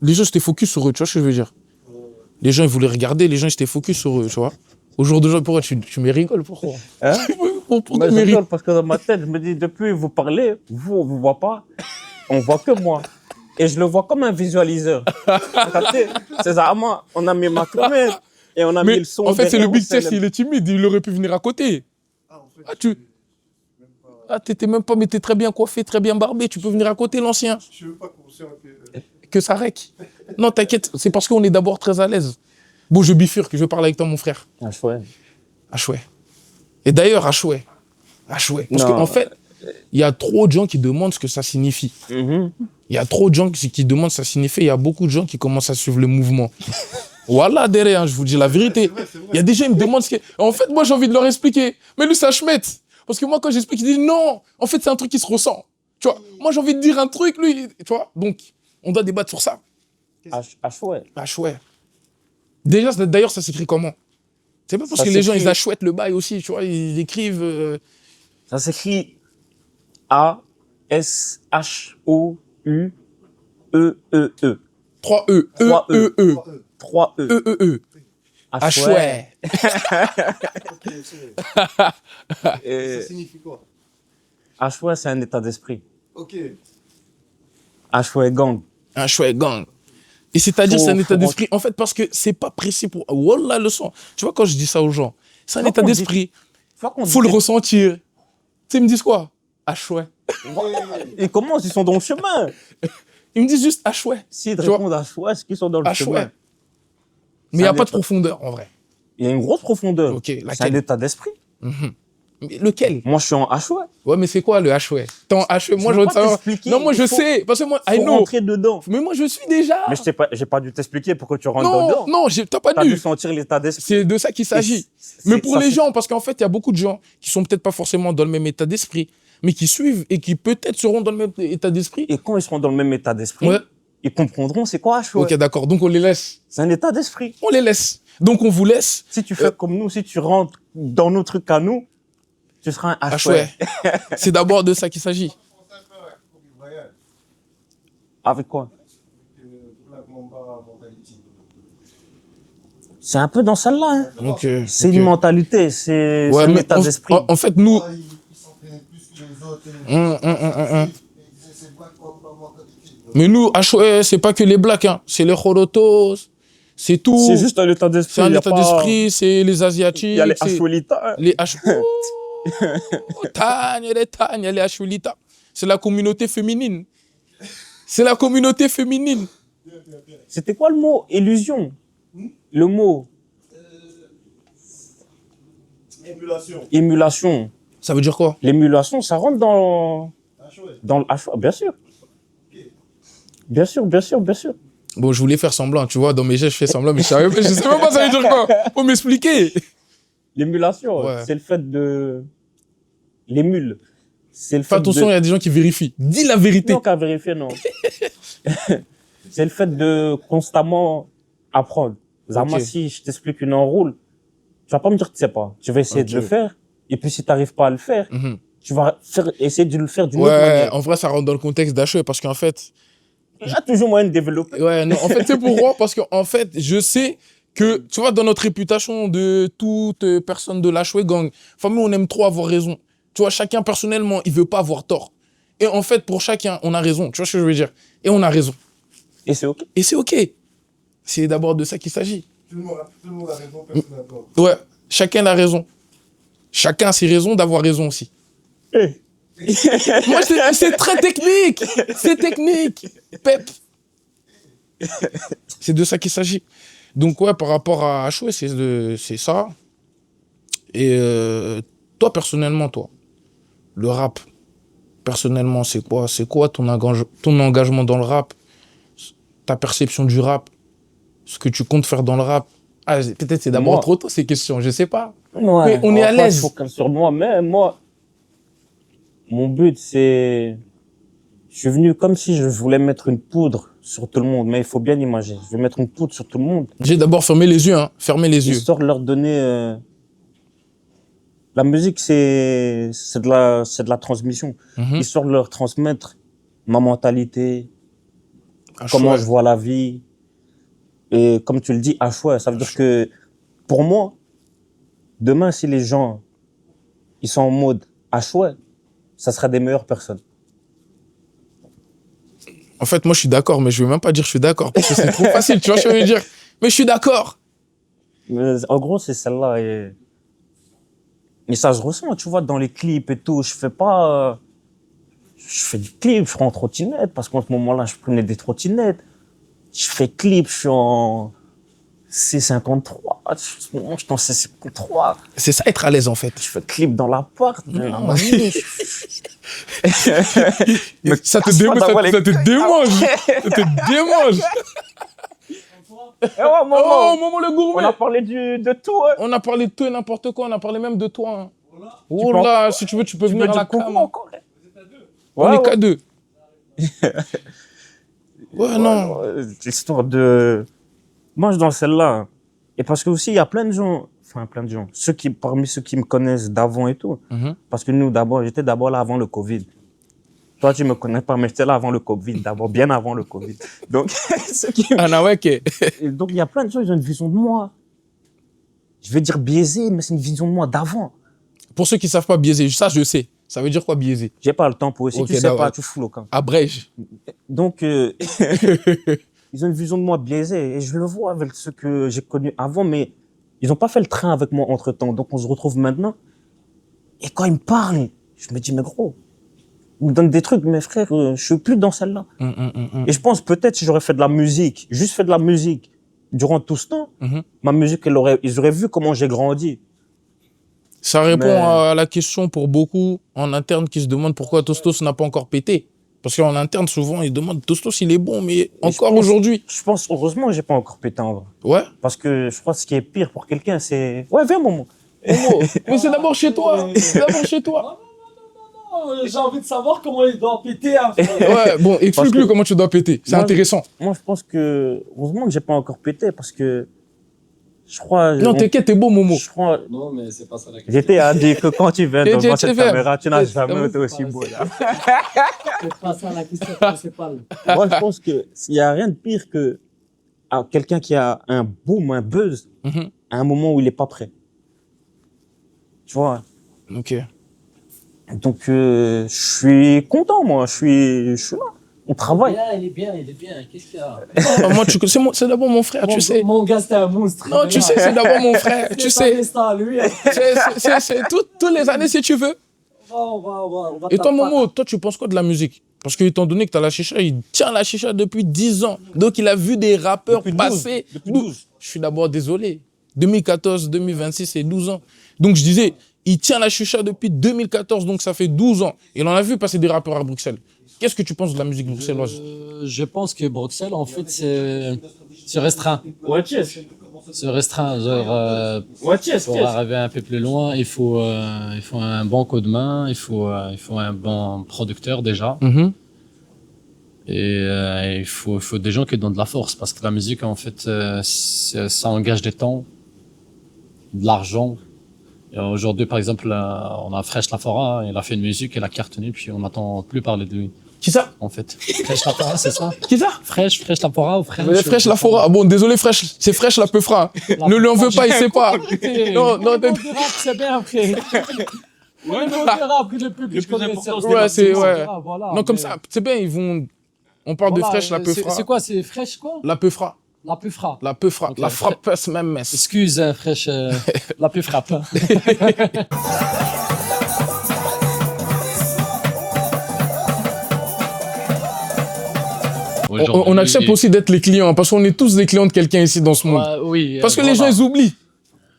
les gens étaient focus sur eux, tu vois ce que je veux dire? Les gens, ils voulaient regarder, les gens, ils étaient focus sur eux, tu vois? Au jour d'aujourd'hui, pourquoi tu me rigoles, pourquoi? Hein? Pourquoi Moi, tu me je rigoles? rigole parce que dans ma tête, je me dis, depuis vous parlez, vous, on vous voit pas, on voit que moi. Et je le vois comme un visualiseur. Capté? C'est ça, moi, on a mis ma caméra et on a mis Mais le son. en fait, c'est le derrière Big au Salem. Test, il est timide, il aurait pu venir à côté. T'étais même pas, mais t'es très bien coiffé, très bien barbé, tu peux venir à côté, l'ancien. Je suis même pas conscient que. Que ça rec. Non, t'inquiète, c'est parce qu'on est d'abord très à l'aise. Bon, je bifurque, je parle avec toi, mon frère. Ah, chouette. Achouet. Et d'ailleurs, Achouet. Achouet. Parce Non. qu'en fait, il y a trop de gens qui demandent ce que ça signifie. Il y a trop de gens qui demandent ce que ça signifie. Il y a beaucoup de gens qui commencent à suivre le mouvement. Voilà, derrière, je vous dis la vérité. Il y a des gens qui me demandent ce que. En fait, moi, j'ai envie de leur expliquer. Mais lui, ça chmette. Parce que moi, quand j'explique, il dit non. En fait, c'est un truc qui se ressent. Tu vois, moi, j'ai envie de dire un truc, lui. Tu vois, donc, on doit débattre sur ça. Ah, chouette. Achouet. Déjà, d'ailleurs, ça s'écrit comment? C'est pas parce Ça que les gens, s'écrit- ils achouettent le bail aussi, tu vois, ils écrivent. Ça s'écrit A-S-H-O-U-E-E-E. 3 E. E, 3 E, E. 3 E. E, E, E. Ah, Achouet. Et Ça signifie quoi? ah, chouette, c'est un état d'esprit. Ok. Ah, chouette, gang. Achouet gang. Et c'est-à-dire, Faut- c'est un état faut d'esprit. En fait, parce que c'est pas précis pour. Wallah, le son. Tu vois, quand je dis ça aux gens, c'est un Faut état qu'on d'esprit. Faut Faut le ressentir. Tu sais, ils me disent quoi? Achouet. Ils commencent, ils sont dans le chemin. Ils me disent juste achouet. S'ils Tu vois. répondent à chouette, c'est qu'ils sont dans le Achouet. chemin. Mais il n'y a un pas de état- profondeur, en vrai. Il y a une grosse profondeur. Ok, C'est un laquelle? état d'esprit. Mais lequel? Moi, je suis en H-ouais. Ouais, mais c'est quoi le achouet? Tant achouet, moi, Je je veux veux pas savoir. t'expliquer, Non, moi, il je faut- sais. Parce que moi, I Faut know. rentrer dedans. Mais moi, je suis déjà. Mais j'ai pas dû t'expliquer pourquoi tu rentres Non, dedans. non, t'as pas T'as dû. dû sentir l'état d'esprit. C'est de ça qu'il s'agit. Mais pour les gens, parce qu'en fait, il y a beaucoup de gens qui sont peut-être pas forcément dans le même état d'esprit, mais qui suivent et qui peut-être seront dans le même état d'esprit. Et quand ils seront dans le même état d'esprit, Ouais. ils comprendront c'est quoi H-ouais. Ok, d'accord. Donc, on les laisse. C'est un état d'esprit. On les laisse. Donc, on vous laisse. Si tu fais comme nous, si tu rentres dans nos trucs à nous, tu seras un Achouet. H-ouais. C'est d'abord de ça qu'il s'agit. Avec quoi? C'est un peu dans celle-là. Hein. Donc, C'est une mentalité, c'est Ouais, un mais état d'esprit. en fait, nous. Ils s'entraînent plus que les autres. Ils disaient, c'est pas comme la mentalité. Mais nous, Achouet, c'est pas que les blacks, hein. C'est les Chorotos, c'est tout. C'est juste un état d'esprit. C'est un y a état pas- d'esprit, c'est les Il Asiatiques. y a les c'est H-welita. les H. Tanya, les Ashulita. C'est la communauté féminine. C'est la communauté féminine. C'était quoi le mot? Illusion. Le mot Émulation. émulation. Ça veut dire quoi? L'émulation, ça rentre dans le H. Bien sûr. Bien sûr, bien sûr, bien sûr. Bon, je voulais faire semblant, tu vois, dans mes gestes, je fais semblant, mais je sais même pas ça veut dire quoi. Faut m'expliquer. L'émulation, Ouais. c'est le fait de... L'émule. C'est le Fais fait attention, il y a des gens qui vérifient. Dis la vérité. Non, qu'à vérifier, non. C'est le fait de constamment apprendre. Zama, Ok. si je t'explique une enroule, tu vas pas me dire que tu sais pas. Tu vas essayer de Ok. le faire. Et puis, si tu n'arrives pas à le faire, Mhm. tu vas essayer de le faire d'une autre Ouais, manière. en vrai, ça rentre dans le contexte d'Achouet parce qu'en fait, Il y a toujours moyen de développer. ouais, non, en fait, c'est pourquoi? Parce qu'en fait, je sais que, tu vois, dans notre réputation de toute personne de l'Achouet gang, famille, on aime trop avoir raison. Tu vois, chacun, personnellement, il veut pas avoir tort. Et en fait, pour chacun, on a raison. Tu vois ce que je veux dire? Et on a raison. Et c'est OK. Et c'est OK. C'est d'abord de ça qu'il s'agit. Tout le monde a raison, personne n'a tort. Ouais, chacun a raison. Chacun a ses raisons d'avoir raison aussi. Moi, c'est très technique. C'est technique. Pep. C'est de ça qu'il s'agit. Donc, ouais, par rapport à Achouet, c'est ça. Et toi, personnellement, toi, le rap, personnellement, c'est quoi? C'est quoi ton engagement dans le rap? Ta perception du rap? Ce que tu comptes faire dans le rap? Ah, peut-être c'est d'abord Moi. trop tôt ces questions, je sais pas. Ouais, Mais on est à l'aise. Faut qu'elle sur moi, mais moi, mon but, c'est... Je suis venu comme si je voulais mettre une poudre sur tout le monde, mais il faut bien imaginer. Je vais mettre une poudre sur tout le monde, J'ai d'abord fermé les yeux, hein. Fermez les yeux. histoire de leur donner La musique, c'est de la transmission. Histoire de leur transmettre ma mentalité, Ah, comment chouette. je vois la vie. Et comme tu le dis, à choix. Ça veut dire que, pour moi, demain, si les gens, ils sont en mode à choix, ça sera des meilleures personnes. En fait, moi, je suis d'accord, mais je veux même pas dire je suis d'accord, parce que c'est trop facile, tu vois ce que je veux dire. Mais je suis d'accord. Mais en gros, c'est celle-là. Et ça se ressent, tu vois, dans les clips et tout. Je fais du clip, je suis en trottinette, parce qu'en ce moment-là, je prenais des trottinettes. Je fais clip, je suis en C53. En ce moment, je suis en C53. C'est ça, être à l'aise, en fait. Je fais clip dans l'appart. Non. La mamie, Mais Ça te, casse pas d'avoir ça te démange. Ça te démange. Oh, maman, Oh, maman le on gourmet. a parlé de tout. Hein. On a parlé de tout et n'importe quoi. On a parlé même de toi. Hein. Tu Oh peux là, si tu veux, tu peux Tu venir veux à la dire coucou cam. encore? On Ouais, est ouais. qu'à deux. Ouais, non. Histoire de... Moi, je dans celle-là. Hein. Et parce que aussi, il y a plein de gens, parmi ceux qui me connaissent d'avant et tout. Parce que nous, j'étais d'abord là avant le Covid. Toi, tu me connais pas, mais j'étais là avant le Covid, d'abord, bien avant le Covid. Donc, donc, il y a plein de gens, ils ont une vision de moi. Je vais dire biaisée, mais c'est une vision de moi d'avant. Pour ceux qui savent pas biaiser, ça, je sais. Ça veut dire quoi biaiser? J'ai pas le temps pour eux. Si Ok, tu sais d'accord. pas, tu fous le camp. Abrège. Donc, ils ont une vision de moi biaisée et je le vois avec ceux que j'ai connus avant, mais ils n'ont pas fait le train avec moi entre-temps. Donc, on se retrouve maintenant. Et quand ils me parlent, je me dis, mais gros, ils me donnent des trucs, mes frères, je suis plus dans celle-là. Et je pense peut-être si j'aurais fait de la musique, juste fait de la musique, durant tout ce temps, ma musique, ils auraient vu comment j'ai grandi. Ça répond Mais- à la question pour beaucoup en interne qui se demandent pourquoi Tostos n'a pas encore pété. Parce qu'en interne, souvent, ils se demandent Tostos, il est bon, mais encore je pense- aujourd'hui. Je pense, heureusement, que j'ai pas encore pété en vrai. Ouais. Parce que je crois que ce qui est pire pour quelqu'un, c'est... Ouais, viens, maman. Momo, mais c'est d'abord chez toi. C'est d'abord chez toi. J'ai envie de savoir comment il doit péter. Hein, Ouais, bon, Parce explique-lui que- comment tu dois péter. C'est Moi, intéressant. Moi, je pense que... Heureusement que j'ai pas encore pété parce que... Je crois... Non, t'inquiète, t'es beau, Momo. Je crois... Non, mais c'est pas ça la question. J'étais à dire que quand tu viens Et devant tu cette fais- caméra, tu n'as c'est- jamais été c'est- aussi beau. Là. C'est pas ça la question principale. Moi, je pense qu'il n'y a rien de pire que quelqu'un qui a un boom, un buzz, Mhm. à un moment où il n'est pas prêt. Tu vois. Ok. Donc, je suis content, moi. Je suis là. On travaille. Il est bien. Qu'est-ce qu'il y a? Ah, moi, c'est d'abord mon frère, tu sais. Mon gars, c'était un monstre. Non, tu sais, c'est d'abord mon frère, tu sais. Ça, lui. C'est toutes les années, si tu veux. On va Et toi, taper. Momo, toi, tu penses quoi de la musique? Parce que, étant donné que tu as la chicha, il tient la chicha depuis 10 ans. Donc, il a vu des rappeurs Depuis 12, passer. depuis 12. Je suis d'abord désolé. 2014, 2026, c'est 12 ans. Donc, je disais, il tient la chicha depuis 2014, donc ça fait 12 ans. Il en a vu passer des rappeurs à Bruxelles. Qu'est-ce que tu penses de la musique bruxelloise? Je pense que Bruxelles, en fait, c'est restreint. C'est restreint. Genre, pour arriver un peu plus loin, il faut un bon coup de main, il faut un bon producteur déjà. Et il faut des gens qui donnent de la force parce que la musique, en fait, ça engage des temps, de l'argent. Et aujourd'hui, par exemple, on a Fresh Lafora, il a fait une musique, il a cartonné, puis on n'entend plus parler de lui, Qui ça? en fait. Fresh Lafora, c'est ça? Qui ça? Fresh Lafora ou Fresh? Fresh la Fora. Ah bon, désolé, Fresh. C'est Fresh la Peufra. Ne lui en veux pas, il sait pas. Non, non, Le monde du rap, c'est bien après. Le monde du rap, le plus connu, Ouais, c'est, ouais. Voilà, Non, comme mais- ça, c'est bien, ils vont. On parle de voilà, Fresh la Peufra. C'est quoi? C'est Fresh quoi? La Peufra. La plus frappe. La Peufra. Ok. La frappeuse même messe. Excuse, Fresh, la plus frappe. On accepte aussi d'être les clients, parce qu'on est tous des clients de quelqu'un ici dans ce monde. Ouais, oui. Parce que les gens, voilà. ils oublient.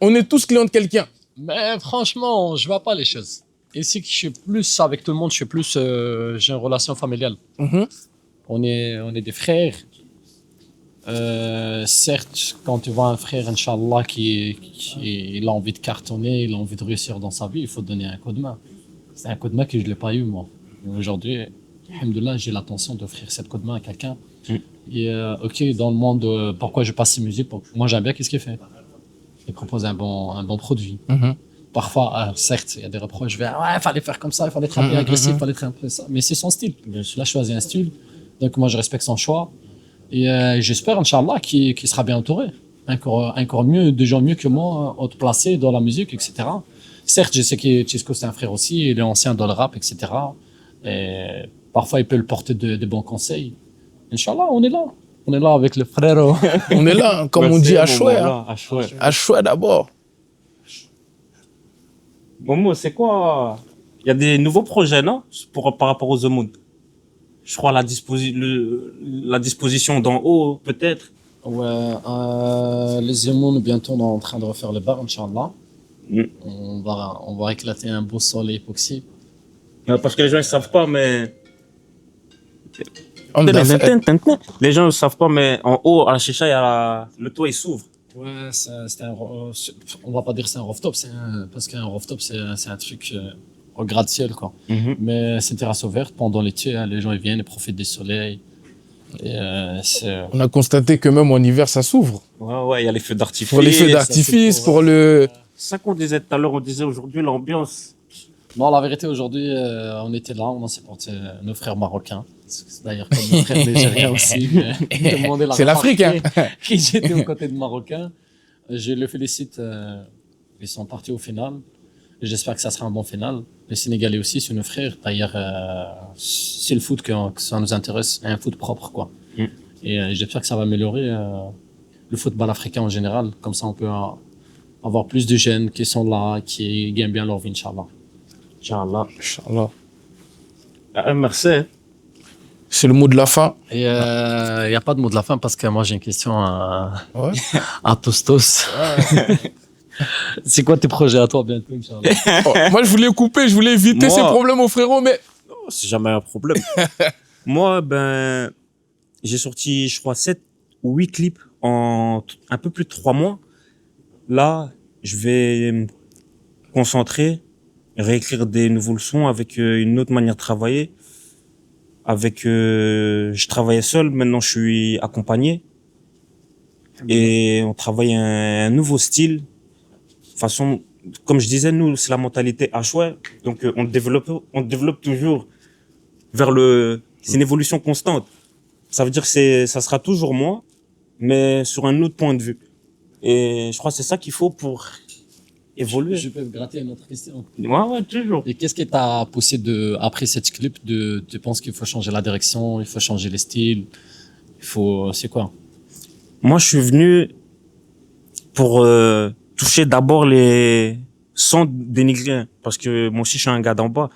On est tous clients de quelqu'un. Mais franchement, je vois pas les choses. Ici, je suis plus avec tout le monde, je suis plus, j'ai une relation familiale. Mhm. On est des frères. Certes, quand tu vois un frère, Inch'Allah, il a envie de cartonner, il a envie de réussir dans sa vie, il faut donner un coup de main. C'est un coup de main que je ne l'ai pas eu, moi. Et aujourd'hui, alhamdoulilah, j'ai l'intention d'offrir cette coup de main à quelqu'un. Et ok, dans le monde, pourquoi je passe ces musiques? Moi, j'aime bien qu'est-ce qu'il fait. Il propose un bon produit. Mhm. Parfois, certes, il y a des reproches vers ouais, fallait faire comme ça, il fallait être un peu agressif, il fallait être un peu ça. Mais c'est son style. Il a choisi un style. Donc, moi, je respecte son choix. Et j'espère, Inch'Allah, qu'il sera bien entouré. Encore mieux, des gens mieux que moi, haut placés dans la musique, etc. Certes, je sais que Chisco, c'est un frère aussi, il est ancien dans le rap, etc. Et parfois, il peut le porter de bons conseils. Inch'Allah, on est là. On est là avec le frère. On est là, hein, comme on dit à Chouet. Hein. À Chouet. À Chouet d'abord. Momo, c'est quoi? Il y a des nouveaux projets, non? Par rapport aux The Moon. Je crois la disposition d'en haut, peut-être. Ouais, les Zemoun, bientôt, on est en train de refaire le bar, Inch'Allah. On va éclater un beau sol époxy. Parce que les gens ne savent pas, mais... Les gens ne savent pas, mais en haut, à la chicha, le toit, il s'ouvre. Ouais, on va pas dire que c'est un rooftop, parce qu'un rooftop, c'est un truc au gratte-ciel, quoi. Mais c'est une terrasse ouverte pendant l'été, hein, les gens ils viennent, ils profitent du soleil. Et, on a constaté que même en hiver, ça s'ouvre. Ouais, il y a les feux d'artifice. Pour les feux d'artifice, pour le... C'est ça qu'on disait tout à l'heure, on disait aujourd'hui l'ambiance. Non, la vérité, aujourd'hui, on était là, on a supporté nos frères marocains. C'est d'ailleurs comme nos frères nigériens aussi. C'est l'Afrique, hein. Qui j'étais aux côtés de Marocains. Je les félicite, ils sont partis au final. J'espère que ça sera un bon final. Les Sénégalais aussi, c'est nos frères. D'ailleurs, c'est le foot que ça nous intéresse, un foot propre, quoi. Et j'espère que ça va améliorer le football africain en général. Comme ça, on peut avoir plus de jeunes qui sont là, qui gagnent bien leur vie, Inch'Allah. Inch'Allah. Inch'Allah. Merci. C'est le mot de la fin. Et il n'y a pas de mot de la fin parce que moi j'ai une question à Tostos. C'est quoi tes projets à toi bientôt, Inch'Allah? Moi je voulais couper, je voulais éviter ces problèmes au frérot, mais... Oh, c'est jamais un problème. Moi, j'ai sorti, je crois, 7 ou 8 clips en un peu plus de 3 mois. Là, je vais me concentrer, réécrire des nouveaux sons avec une autre manière de travailler. Je travaillais seul, maintenant je suis accompagné. Et on travaille un nouveau style. De toute façon, comme je disais, nous, c'est la mentalité H-way. Donc, on développe toujours c'est une évolution constante. Ça veut dire que ça sera toujours moi, mais sur un autre point de vue. Et je crois que c'est ça qu'il faut pour évoluer. Je peux te gratter une autre question. Ouais, toujours. Et qu'est-ce qui t'a poussé après cette clip tu penses qu'il faut changer la direction, il faut changer les styles, c'est quoi? Moi, je suis venu pour toucher d'abord les sans dénigrer, parce que moi aussi je suis un gars d'en bas.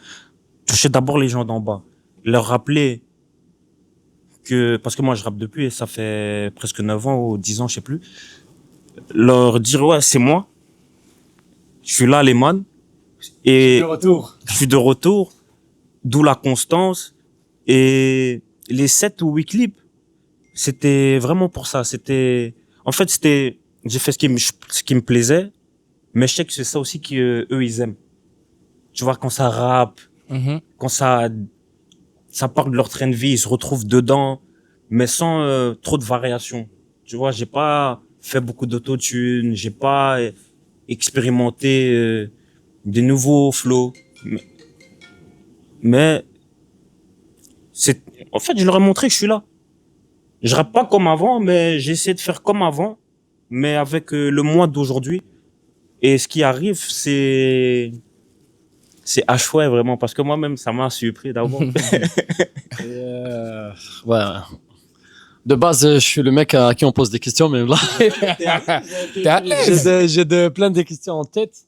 Toucher d'abord les gens d'en bas, leur rappeler parce que moi je rappe depuis et ça fait presque 9 ans ou 10 ans, je sais plus. Leur dire ouais, c'est moi. Je suis là, les man. Et je suis de retour. D'où la constance. Et les 7 ou 8 clips, c'était vraiment pour ça. J'ai fait ce qui me plaisait, mais je sais que c'est ça aussi qu'eux, ils aiment. Tu vois, quand ça rappe, quand ça parle de leur train de vie, ils se retrouvent dedans, mais sans trop de variations. Tu vois, j'ai pas fait beaucoup d'autotune, j'ai pas expérimenter des nouveaux flows, mais en fait je leur ai montré que je suis là. Je rappe pas comme avant, mais j'essaie de faire comme avant, mais avec le moi d'aujourd'hui. Et ce qui arrive, c'est H-way vraiment, parce que moi-même ça m'a surpris d'abord. Ouais. De base, je suis le mec à qui on pose des questions, mais là, j'ai plein de questions en tête.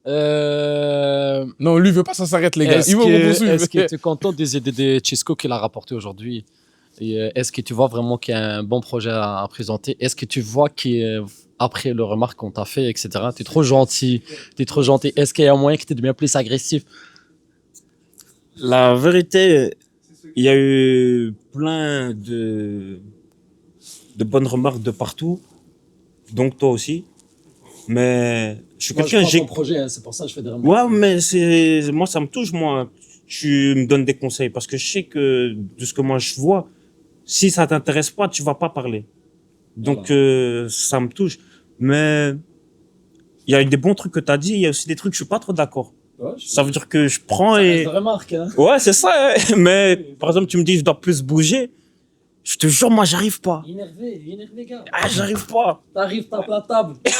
Non, lui, il veut pas, ça s'arrête, les gars. Est-ce que tu es content des idées de Chisco qu'il a rapporté aujourd'hui? Et est-ce que tu vois vraiment qu'il y a un bon projet à présenter? Est-ce que tu vois qu'après le remarque qu'on t'a fait, etc., t'es trop gentil, est-ce qu'il y a un moyen que tu es bien plus agressif? La vérité, il y a eu plein de bonnes remarques de partout, donc toi aussi. Mais je suis quelqu'un, j'ai un projet, hein, c'est pour ça que je fais des remarques. Ouais, mais moi ça me touche, moi. Tu me donnes des conseils parce que je sais que de ce que moi je vois, si ça t'intéresse pas, tu vas pas parler. Donc ça me touche. Mais Il y a eu des bons trucs que t'as dit, il y a aussi des trucs que je suis pas trop d'accord. Ouais, Ça veut dire que je prends et... remarque, hein. Ouais, c'est ça, hein. Mais par exemple, tu me dis je dois plus bouger. Je te jure, moi, j'arrive pas. Énervé, gars. Ah, j'arrive pas. T'arrives, tapes la table. Comme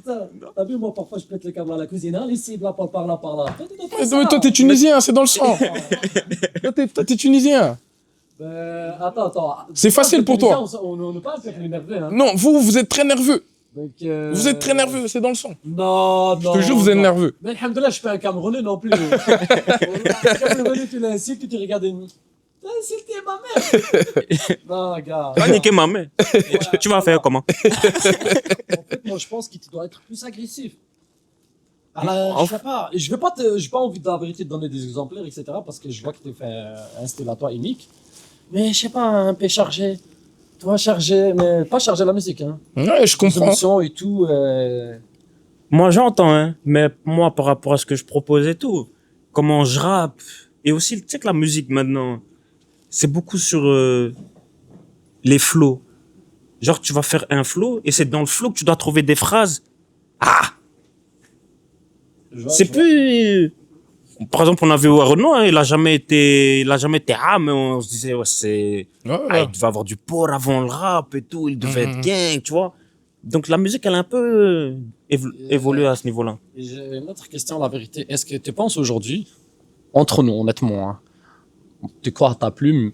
ça. T'as vu, moi, parfois, je pète le câble à la cuisine. Allez, cible, là, par là. Mais toi, t'es tunisien, c'est dans le sang. Toi, t'es tunisien. Attends. C'est facile pour toi. On n'est pas un peu énervé, hein. Non, vous êtes très nerveux. Donc, Vous êtes très nerveux, c'est dans le sang. Non. Je te jure, vous êtes nerveux. Mais alhamdoulilah, je suis pas un Camerounais non plus. Camerounais, tu l'insultes, tu regardes une... T'as insulté ma mère. Non, gars. Tu vas niquer ma main. Tu vas faire comment? En fait, moi, je pense qu'il doit être plus agressif. Alors, je sais pas, j'ai pas envie de la vérité de donner des exemplaires, etc. parce que je vois que tu fais un style à toi unique. Mais je sais pas, un peu chargé. Toi, chargé, mais pas chargé la musique, hein. Ouais, je Les comprends. émotions et tout. Moi, j'entends, hein. Mais moi, par rapport à ce que je propose et tout, comment je rappe, et aussi, tu sais que la musique maintenant, c'est beaucoup sur les flows. Genre, tu vas faire un flow, et c'est dans le flow que tu dois trouver des phrases. Ah! C'est plus... Par exemple, on avait Renaud, hein, il a jamais été mais on se disait, ouais, c'est, Ouais, ah, il devait avoir du port avant le rap et tout, il devait être gang, tu vois. Donc, la musique, elle a un peu évolué à ce niveau-là. Et j'ai une autre question, la vérité. Est-ce que tu penses aujourd'hui, entre nous, honnêtement, hein, tu crois à ta plume,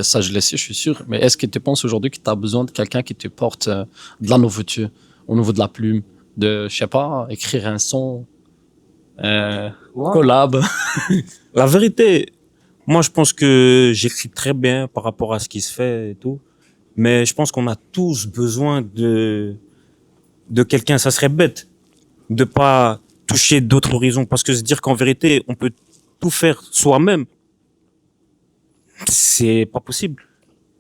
ça je le sais, je suis sûr, mais est-ce que tu penses aujourd'hui que tu as besoin de quelqu'un qui te porte de la nouveauté au niveau de la plume, de, je sais pas, écrire un son, collab? La vérité, moi, je pense que j'écris très bien par rapport à ce qui se fait et tout. Mais je pense qu'on a tous besoin de quelqu'un. Ça serait bête de pas toucher d'autres horizons. Parce que se dire qu'en vérité, on peut tout faire soi-même, c'est pas possible.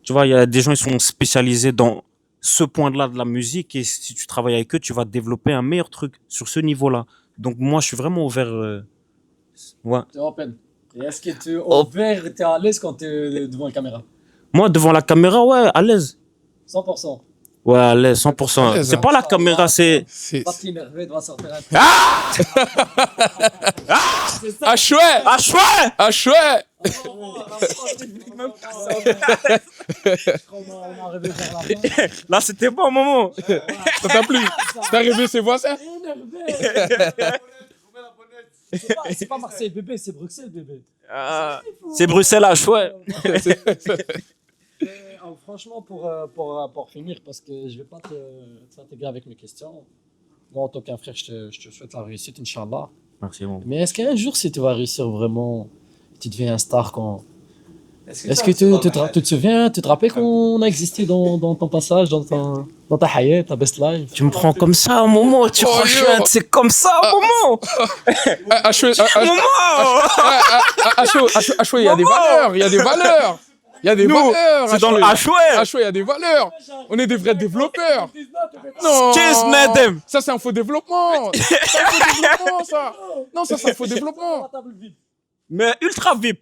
Tu vois, il y a des gens, ils sont spécialisés dans ce point-là de la musique. Et si tu travailles avec eux, tu vas développer un meilleur truc sur ce niveau-là. Donc, moi, je suis vraiment ouvert. Ouais. T'es open. Et est-ce que tu es ouvert, t'es à l'aise quand t'es devant la caméra? Moi, devant la caméra, ouais, à l'aise. 100%. Ouais, à l'aise, 100%. À l'aise, C'est hein. pas la caméra, c'est... C'est... Pas t'énerver, doit sortir un peu. C'est ça. Ah chouette! Ah, chouette! Ah chouette! On a rêvé vers la fin. Là, c'était pas un moment. Ça t'a plu? T'as rêvé ses voisins? C'est pas Marseille bébé, c'est Bruxelles bébé. C'est Bruxelles à chouette. Franchement, pour finir, parce que je vais pas t'intégrer avec mes questions. Moi, en tant qu'un frère, je te souhaite la réussite, Inch'Allah. Merci, mon. Mais est-ce qu'un jour, si tu vas réussir vraiment, tu deviens un star quand... Est-ce que tu te souviens, tu te rappelles qu'on a existé dans ton passage, dans ta hayat, ta best life? Tu me prends comme ça, un moment. Tu crois que je suis un- c'est comme ça, un moment. Ah chouette! Moment. Ah chouette, il y a des valeurs! Il y a des valeurs! Il y a des Nous, valeurs! c'est dans le Ah chouette. chouette, il y a des valeurs! On est des vrais développeurs! Non! Qu'est-ce, madame? Ça, c'est un faux développement! C'est un faux développement, ça! Non, ça, c'est un faux développement! Mais ultra VIP.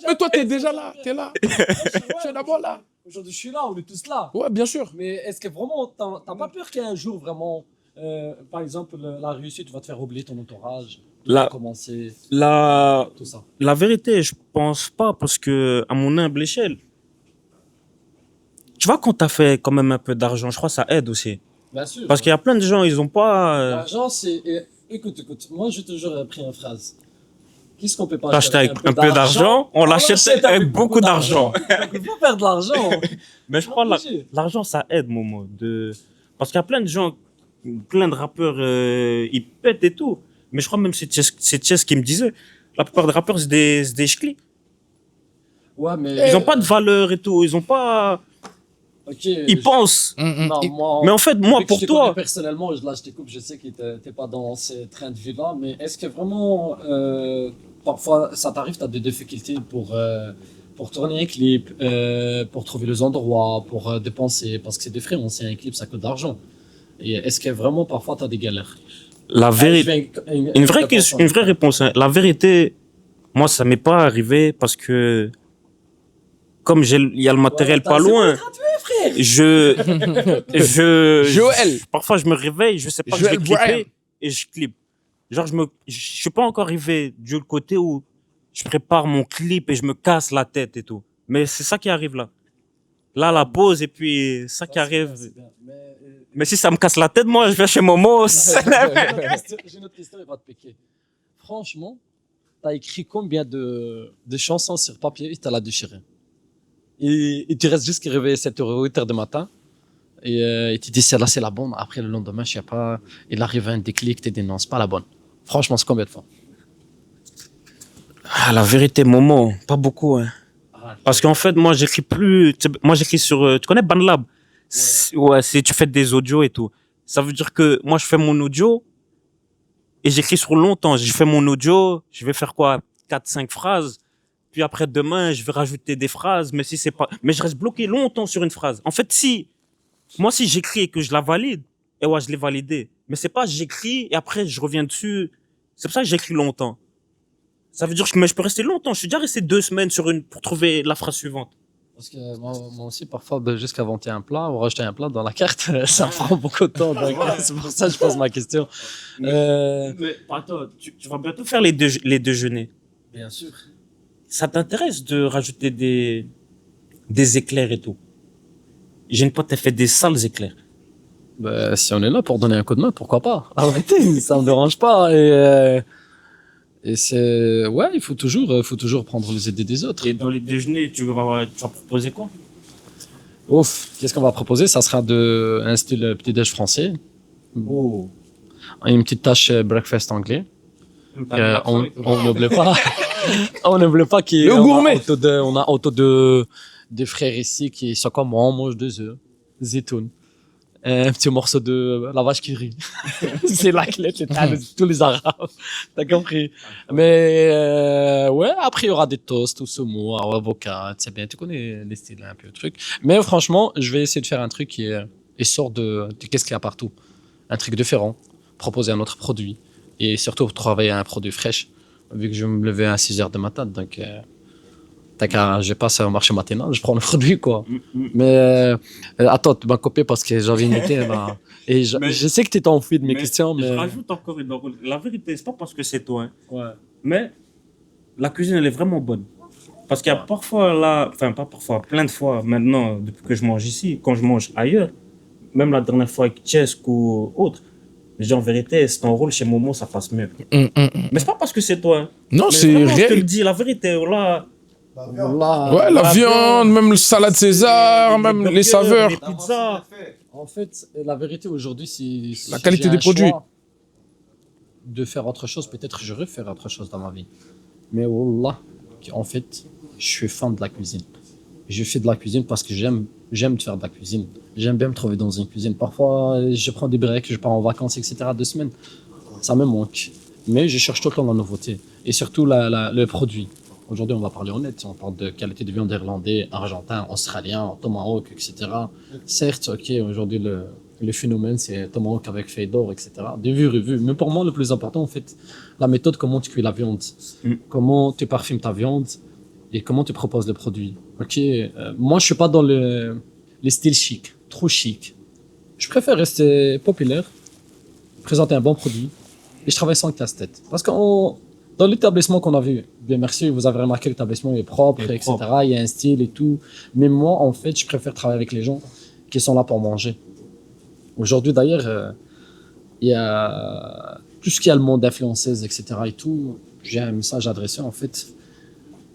Mais toi, t'es déjà là! T'es là! Tu es d'abord là! Aujourd'hui, je suis là, on est tous là. Ouais, bien sûr! Mais est-ce que vraiment, t'as pas peur qu'un jour, vraiment, par exemple, la réussite va te faire oublier ton entourage, La- commencer, tout ça? La vérité, je pense pas parce que, à mon humble échelle, tu vois, quand t'as fait quand même un peu d'argent, je crois que ça aide aussi. Bien sûr. Parce qu'il y a plein de gens, ils ont pas L'argent, c'est... Écoute, moi, j'ai toujours appris une phrase. Qu'est-ce qu'on peut pas acheter acheter avec un peu d'argent, on l'achète avec beaucoup d'argent. Il faut faire de l'argent. Mais je crois que Obligé. l'argent, ça aide, Momo. Parce qu'il y a plein de gens, plein de rappeurs, ils pètent et tout. Mais je crois même que c'est Chess qui me disait, la plupart des rappeurs, c'est des ch'klis. Ouais, mais... Ils ont pas de valeur et tout, ils ont pas... Ok, Ils pensent. Non, moi... Mais en fait, moi, Vu que pour je te toi... connais personnellement, là, je te coupe, je sais que t'es pas dans ce train de vie-là, mais est-ce que vraiment, parfois, ça t'arrive, t'as des difficultés pour tourner un clip, pour trouver les endroits, pour dépenser, parce que c'est des frais, on sait un clip, ça coûte de l'argent. Et est-ce que vraiment, parfois, t'as des galères? La vérité... Une vraie réponse. Hein. La vérité, moi, ça m'est pas arrivé parce que... Comme il y a le matériel pas loin... Joël. Parfois, je me réveille, je sais pas que je vais Joël Bryan. clipper et je clip. Genre, je suis pas encore arrivé du côté où je prépare mon clip et je me casse la tête et tout. Mais c'est ça qui arrive là. Là, la pause et puis ça qui arrive. Mais si ça me casse la tête, moi, je vais chez Momo. J'ai une autre question, il va te piquer. Franchement, t'as écrit combien de chansons sur papier et t'as la déchiré. Et tu restes juste réveillé 7h ou 8h du matin. Et tu dis, celle-là, c'est la bonne. Après, le lendemain, je sais pas, il arrive un déclic, tu dis, non, c'est pas la bonne. Franchement, c'est combien de fois? Ah, la vérité, Momo, pas beaucoup. Hein. Parce qu'en fait, moi, j'écris plus. Moi, j'écris sur. Tu connais BandLab? Ouais, tu fais des audios et tout. Ça veut dire que moi, je fais mon audio et j'écris sur longtemps. Je fais mon audio, je vais faire quoi? 4-5 phrases. Puis après, demain, je vais rajouter des phrases. Mais si c'est pas. Mais je reste bloqué longtemps sur une phrase. En fait, si j'écris et que je la valide, et ouais, je l'ai validé. Mais c'est pas j'écris et après, je reviens dessus. C'est pour ça que j'écris longtemps. Ça veut dire que je peux rester longtemps. Je suis déjà resté 2 semaines pour trouver la phrase suivante. Parce que moi aussi, parfois, jusqu'à inventer un plat ou rajouter un plat dans la carte, ça prend beaucoup de temps. Donc, c'est pour ça que je pose ma question. Mais attends, tu vas bientôt faire les déjeuners. Bien sûr. Ça t'intéresse de rajouter des éclairs et tout? J'ai une pote, elle fait des sales éclairs. Bah, si on est là pour donner un coup de main, pourquoi pas? Arrêtez, ça me dérange pas. Et c'est, ouais, il faut toujours prendre les idées des autres. Et dans les déjeuners, tu vas proposer quoi? Ouf, qu'est-ce qu'on va proposer? Ça sera un style petit-déj français. Oh. Une petite tâche breakfast anglais. On n'oublie pas, on n'oublie pas Le gourmet. On a autour des frères ici qui sont comme moi, on mange 2 œufs, zitoun. Un petit morceau de la vache qui rit. C'est la clé, c'est tous les Arabes. T'as compris? Mais, ouais, après, il y aura des toasts au saumon, au avocat, tu sais bien, tu connais les styles, un peu le truc. Mais franchement, je vais essayer de faire un truc qui sort de qu'est-ce qu'il y a partout. Un truc différent. Proposer un autre produit. Et surtout, travailler un produit fraîche. Vu que je vais me lever à 6h du matin, donc, je passe au marché matinal, je prends le produit, quoi. Mais attends, tu m'as copié parce que j'avais une idée, là. Et je sais que tu t'es enfui de mes questions, mais... Je rajoute encore une drôle. La vérité, c'est pas parce que c'est toi, hein. Ouais. Mais la cuisine, elle est vraiment bonne. Parce qu'il y a parfois là, enfin pas parfois, plein de fois maintenant, depuis que je mange ici, quand je mange ailleurs, même la dernière fois avec Chesque ou autre, je dis en vérité, c'est ton rôle chez Momo, ça passe mieux. Mais c'est pas parce que c'est toi, hein. Non, Mais c'est vraiment, je te le réel. dis, la vérité, là... Ouais, la viande, même le salade César, même les saveurs. Les pizzas. En fait, la vérité aujourd'hui, si La si qualité j'ai des un produits. choix de faire autre chose, peut-être j'aurais faire autre chose dans ma vie. Mais wallah, en fait, je suis fan de la cuisine. Je fais de la cuisine parce que j'aime faire de la cuisine. J'aime bien me trouver dans une cuisine. Parfois, je prends des breaks, je pars en vacances, etc. 2 semaines. Ça me manque. Mais je cherche tout le temps la nouveauté. Et surtout le produit. Aujourd'hui, on va parler honnête. On parle de qualité de viande irlandais, argentin, australien, tomahawk, etc. Certes, ok, aujourd'hui, le phénomène, c'est tomahawk avec fedor, etc. Des vues, revues. Mais pour moi, le plus important, en fait, la méthode, comment tu cuis la viande, comment tu parfumes ta viande et comment tu proposes le produit. Ok, moi, je suis pas dans les styles chic, trop chic. Je préfère rester populaire, présenter un bon produit et je travaille sans casse-tête. Parce que dans l'établissement qu'on a vu, bien merci, vous avez remarqué que l'établissement est propre, etc. Il y a un style et tout. Mais moi, en fait, je préfère travailler avec les gens qui sont là pour manger. Aujourd'hui, d'ailleurs, il y a tout ce qui est le monde d'influenceuses, etc. et tout. J'ai un message adressé, en fait.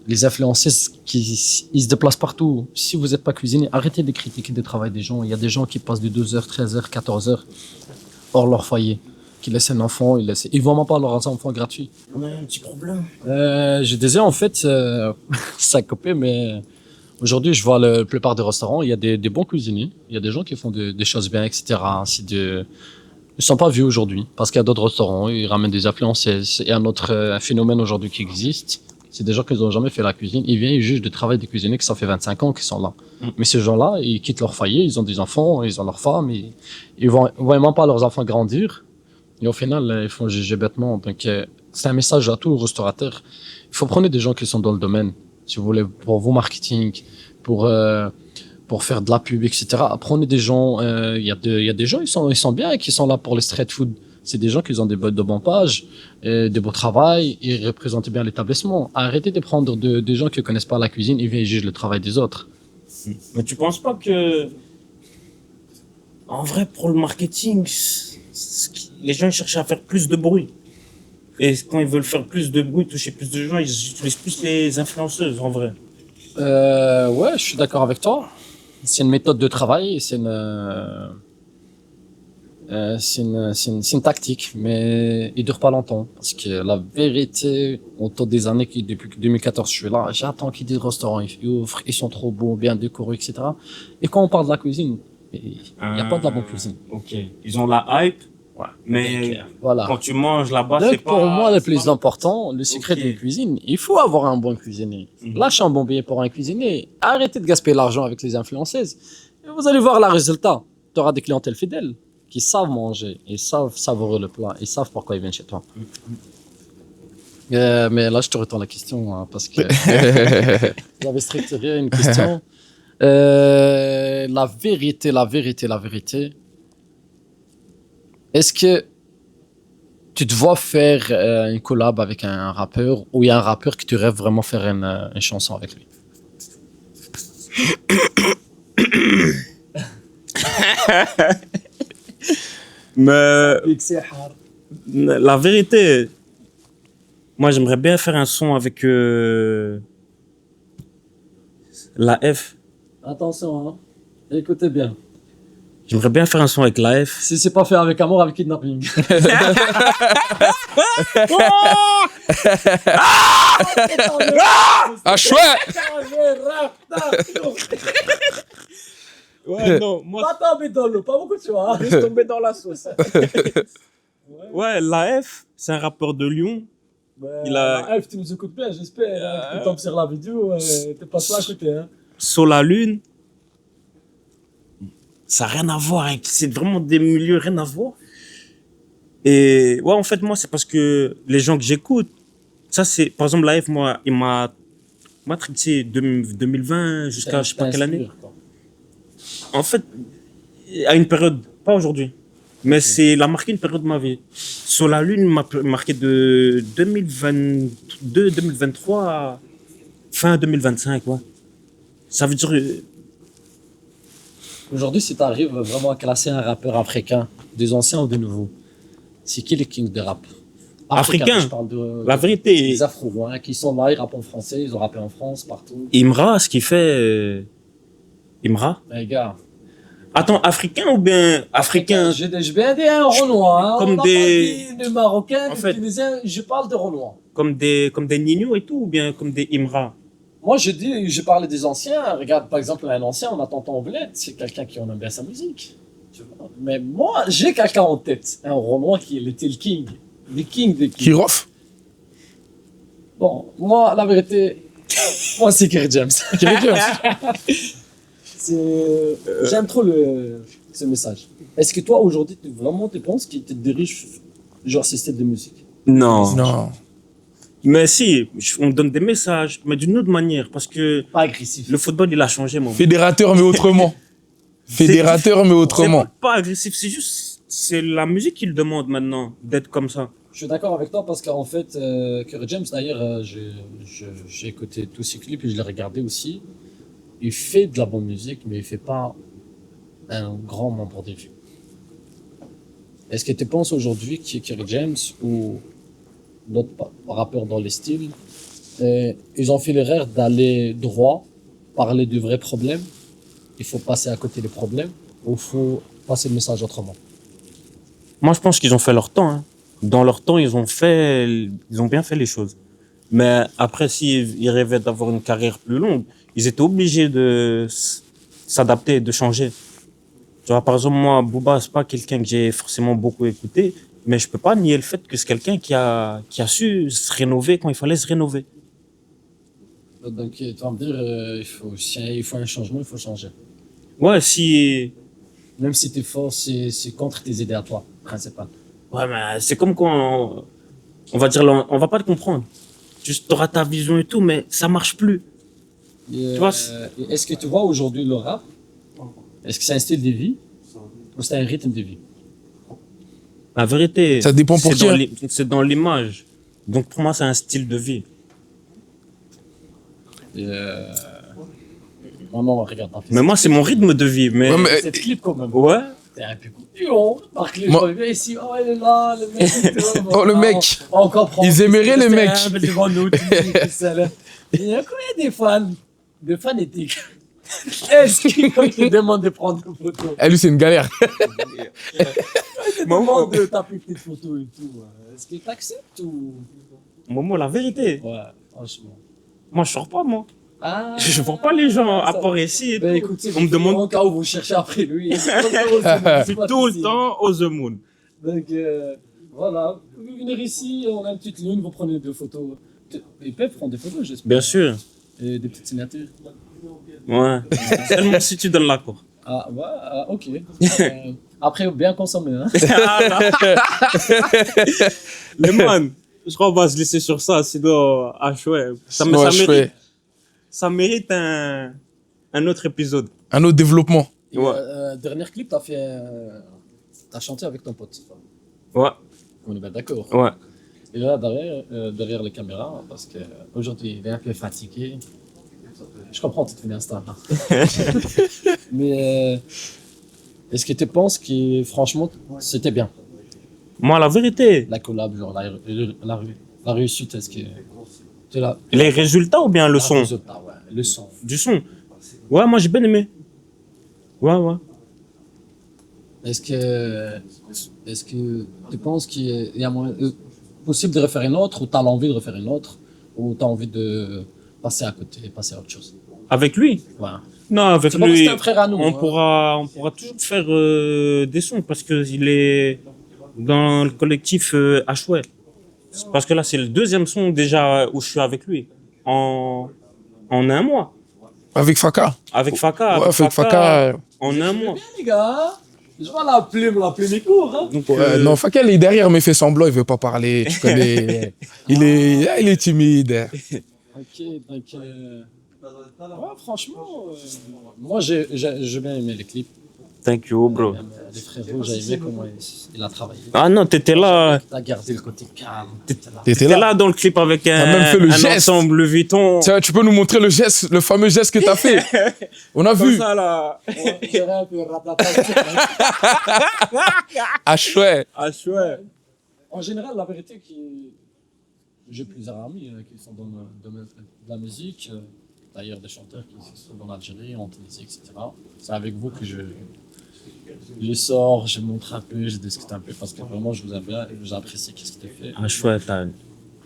Les influenceuses ils se déplacent partout. Si vous n'êtes pas cuisinier, arrêtez de critiquer le travail des gens. Il y a des gens qui passent de 2h, 13h, 14h hors leur foyer, qui laissent un enfant, ils vont même pas leurs enfants gratuits. On a un petit problème. Je disais en fait, ça a coupé, mais aujourd'hui je vois la plupart des restaurants, il y a des bons cuisiniers, il y a des gens qui font des choses bien, etc. Ils ne sont pas vus aujourd'hui parce qu'il y a d'autres restaurants, ils ramènent des influenceuses. Il y a un autre phénomène aujourd'hui qui existe. C'est des gens qui n'ont jamais fait la cuisine. Ils viennent, ils jugent du travail des cuisiniers qui ça fait 25 ans qu'ils sont là. Mais ces gens-là, ils quittent leur foyer, ils ont des enfants, ils ont leurs femmes, ils voient même pas leurs enfants grandir. Et au final, ils font juger bêtement. Donc, c'est un message à tous les restaurateurs. Il faut prendre des gens qui sont dans le domaine, si vous voulez, pour vos marketing, pour pour faire de la pub, etc. Prenez des gens, il y a des gens, ils sont bien, qui sont là pour les street food. C'est des gens qui ont de bons pages, des beaux travail, ils représentent bien l'établissement. Arrêtez de prendre des gens qui connaissent pas la cuisine, ils viennent juger le travail des autres. Mais tu penses pas que, en vrai, pour le marketing, les gens cherchent à faire plus de bruit. Et quand ils veulent faire plus de bruit, toucher plus de gens, ils utilisent plus les influenceuses, en vrai. Ouais, je suis d'accord avec toi. C'est une méthode de travail, c'est une tactique, mais il dure pas longtemps. Parce que la vérité, autour des années, depuis 2014, je suis là, j'attends qu'ils des restaurants, ils ouvrent, ils sont trop beaux, bien décorés, etc. Et quand on parle de la cuisine, il n'y a pas de la bonne cuisine. Ok. Ils ont la hype, Ouais. mais Voilà. quand tu manges là-bas, Donc, c'est pas... pour moi, le c'est plus pas- important, le secret Ok. d'une cuisine, il faut avoir un bon cuisinier. Lâchez un bon billet pour un cuisinier. Arrêtez de gaspiller l'argent avec les influenceuses. Et vous allez voir le résultat. Tu auras des clientèles fidèles qui savent manger, ils savent savourer le plat, ils savent pourquoi ils viennent chez toi. Mais là, je te retourne la question hein, parce que j'avais structuré une question. La vérité. Est-ce que tu te vois faire une collab avec un rappeur ou il y a un rappeur que tu rêves vraiment faire une chanson avec lui? Mais la vérité, moi j'aimerais bien faire un son avec la F. Attention, hein. Écoutez bien. J'aimerais bien faire un son avec la F. Si c'est pas fait avec amour, avec kidnapping. Ah, chouette! Ouais, non, moi. Pas tomber dans l'eau, pas beaucoup tu vois. Je tombé dans la sauce. Ouais, la F, c'est un rappeur de Lyon. Il a- F, tu nous écoutes bien, j'espère. Tu tombes sur la vidéo, t'es pas toi à côté. Hein. Sur la Lune. Ça n'a rien à voir avec. C'est vraiment des milieux, rien à voir. Et ouais, en fait, moi, c'est parce que les gens que j'écoute, ça, c'est. Par exemple, la F, moi, il m'a matrixé 2020 jusqu'à je sais pas quelle année. En fait, à une période, pas aujourd'hui, mais c'est il a marqué une période de ma vie. Sur la Lune, il m'a marqué de 2022, 2023 à fin 2025, ouais. Ça veut dire. Aujourd'hui, si tu arrives vraiment à classer un rappeur africain, des anciens ou des nouveaux, c'est qui les kings de rap? Africain. Je parle de La vérité, des afro, hein, qui sont là, ils rappent en français, ils ont rappé en France, partout. Imra, ce qu'il fait. Imra. Les gars, Attends, africain ou bien africain? j'ai bien dit un Renoir, hein, Comme on n'a des- pas dit de Marocains, En de fait- Tunisiens, je parle de Renoir. Comme des Nino et tout, ou bien comme des Imra? Moi, je parlais des anciens. Regarde, par exemple, un ancien, on a Tonton Oblette, c'est quelqu'un qui en aime bien sa musique. Tu vois. Mais moi, j'ai quelqu'un en tête, un Renoir qui était le king. Le king des kings. Kirov? Bon, moi, la vérité, moi, c'est Kerry James. J'aime trop ce message. Est-ce que toi, aujourd'hui, vraiment, tu penses qu'il te dirige genre ce style de musique? Non. Non. Mais si, on me donne des messages, mais d'une autre manière, parce que Pas agressif. le football, il a changé, mon. Fédérateur, mais autrement. Fédérateur, mais autrement. C'est pas agressif, c'est juste, c'est la musique qui le demande maintenant, d'être comme ça. Je suis d'accord avec toi parce qu'en fait, Kerry James, d'ailleurs, j'ai écouté tous ses clips et je l'ai regardé aussi. Il fait de la bonne musique, mais il fait pas un grand membre des vues. Est-ce que tu penses aujourd'hui que Kerry James ou d'autres rappeurs dans les styles, ils ont fait l'erreur d'aller droit, parler du vrai problème, il faut passer à côté des problèmes, ou il faut passer le message autrement? Moi, je pense qu'ils ont fait leur temps, hein. Dans leur temps, ils ont bien fait les choses. Mais après, s'ils rêvaient d'avoir une carrière plus longue, ils étaient obligés de s'adapter, de changer. Tu vois, par exemple, moi, Booba, c'est pas quelqu'un que j'ai forcément beaucoup écouté, mais je peux pas nier le fait que c'est quelqu'un qui a su se rénover quand il fallait se rénover. Donc, tu vas me dire, il faut un changement, il faut changer. Ouais, si, Même si t'es fort, c'est contre tes idées à toi, principal. ouais, mais c'est comme quand on va dire, on va pas te comprendre. Tu auras ta vision et tout, mais ça marche plus. Et, Tu vois, est-ce que tu vois aujourd'hui le rap, Est-ce que c'est un style de vie ou c'est un rythme de vie? La vérité, Ça dépend pour c'est qui, hein. c'est dans l'image. Donc pour moi, c'est un style de vie. Maman, regarde ta Mais moi, c'est mon rythme de vie. Mais, Ouais, mais- C'est le clip quand même. ouais. T'es un peu coupillon. Marc, les Moi- gens, ils viennent ici. Oh, elle est là, le mec. Oh, le mec. On comprend. Ils aimeraient les C'est mecs. humble devant nous, tu dis que c'est là. Il y a combien de fans? De fanétiques. Est-ce qu'ils te demandent de prendre une photo? Eh, lui, c'est une galère. Ils te demandent de taper une petite photo et tout. Est-ce qu'ils t'acceptent ou. Momo, la vérité. Ouais, franchement. Moi, je sors pas, moi. Ah, Je vois pas les gens à ça- part ici. et Ben tout. écoutez, On me demande au cas où vous cherchez après lui. tout le temps au The Moon. Donc voilà, vous venez ici, on a une petite lune, vous prenez 2 photos. Ils peuvent prendre des photos, j'espère. Bien sûr. Et des petites signatures. Ouais. Seulement si tu donnes l'accord. Ah ouais, ok. Après, bien consommer. Hein. Les man, je crois qu'on va se laisser sur ça, sinon, chouette. Sinon, je fais Ça mérite un autre épisode. un autre développement. Et, dernier clip, t'as chanté avec ton pote. Ouais, On est bien d'accord. ouais. Et là, derrière les caméras, parce qu'aujourd'hui, il est un peu fatigué. Je comprends, tu te fais Insta. Mais est-ce que tu penses que, franchement, c'était bien? Moi, la vérité, La collab, genre la réussite, est-ce que tu l'as? les résultats ou bien le son? Résultat, ouais, le son. Du son. Ouais, moi, j'ai bien aimé. Ouais, ouais. Est-ce que tu penses qu'il y a possible de refaire une autre, ou tu as l'envie de refaire une autre, ou tu as envie de passer à côté, passer à autre chose? Avec lui? Ouais. Non, avec C'est pas parce que lui, c'est un frère à nous. on hein. pourra toujours faire des sons parce qu'il est dans le collectif Ashway. Parce que là, c'est le 2e son déjà où je suis avec lui. En un mois. Avec Faka. Avec Faka. Ouais, avec Faka. En un mois. Bien, les gars. Je vois la plume est court. Hein. Donc, Non, Faka, il est derrière, mais il fait semblant, il veut pas parler. Tu connais. il est timide. Ok, donc. Ouais, franchement, moi j'ai bien aimé les clips. thank you, bro. Même, les frérots, j'ai aimé comment il a travaillé. Ah non, t'étais là. Il a gardé le côté calme. T'étais T'étais là dans le clip avec même fait le un geste. ensemble Louis Vuitton. Tiens, tu peux nous montrer le geste, le fameux geste que t'as fait. On a Comme vu. ça, là. J'aurais un peu rattrapé. Ah, chouette. Ashway. En général, la vérité, j'ai plusieurs amis qui sont dans le domaine de la musique. D'ailleurs, des chanteurs qui sont en Algérie, en Tunisie, etc. C'est avec vous que je sors, je montre un peu, je discute un peu parce que vraiment, je vous aime bien et vous apprécie ce que tu fais. Ashway, t'as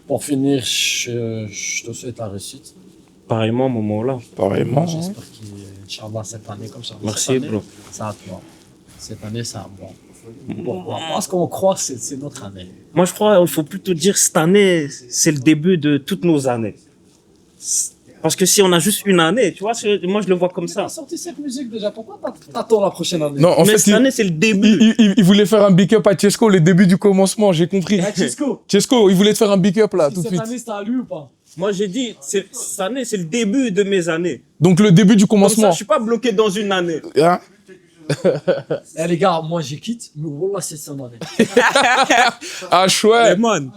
Pour finir, je te souhaite la réussite. pareillement, moment là. Pareillement. J'espère qu'Inch'Allah, cette année, comme ça. Merci, cette année, bro. C'est à toi. Cette année, c'est à moi. Pourquoi? Parce qu'on croit que c'est notre année. Moi, je crois qu'il faut plutôt dire cette année, c'est le début de toutes nos années. Parce que si on a juste une année, tu vois, moi, je le vois comme Tu ça. as sorti cette musique déjà, pourquoi t'attends la prochaine année? Non, en Mais fait, cette année, c'est le début. il voulait faire un big up à Chesco, le début du commencement, j'ai compris. Ah, Chisco, Chesco, il voulait te faire un big up là, si tout de cette suite. année c'était à lui ou pas? Moi, j'ai dit, cette année, c'est le début de mes années. Donc le début du Comme ça, commencement. je suis pas bloqué dans une année. Hein? Eh les gars, moi j'ai quitte, mais voilà, c'est cette année. Ah, Mais chouette. man,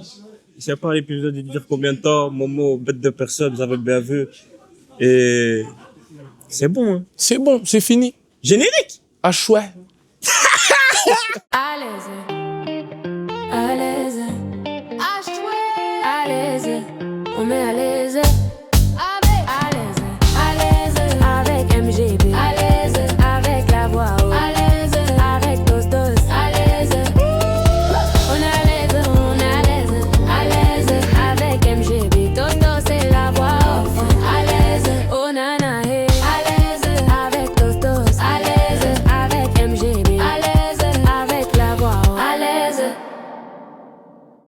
je sais pas l'épisode de dire combien de temps, Momo, bête de personne, vous avez bien vu. Et c'est bon, hein. C'est bon, c'est fini. Générique! Ah, chouette. À l'aise. À l'aise. À l'aise. On met à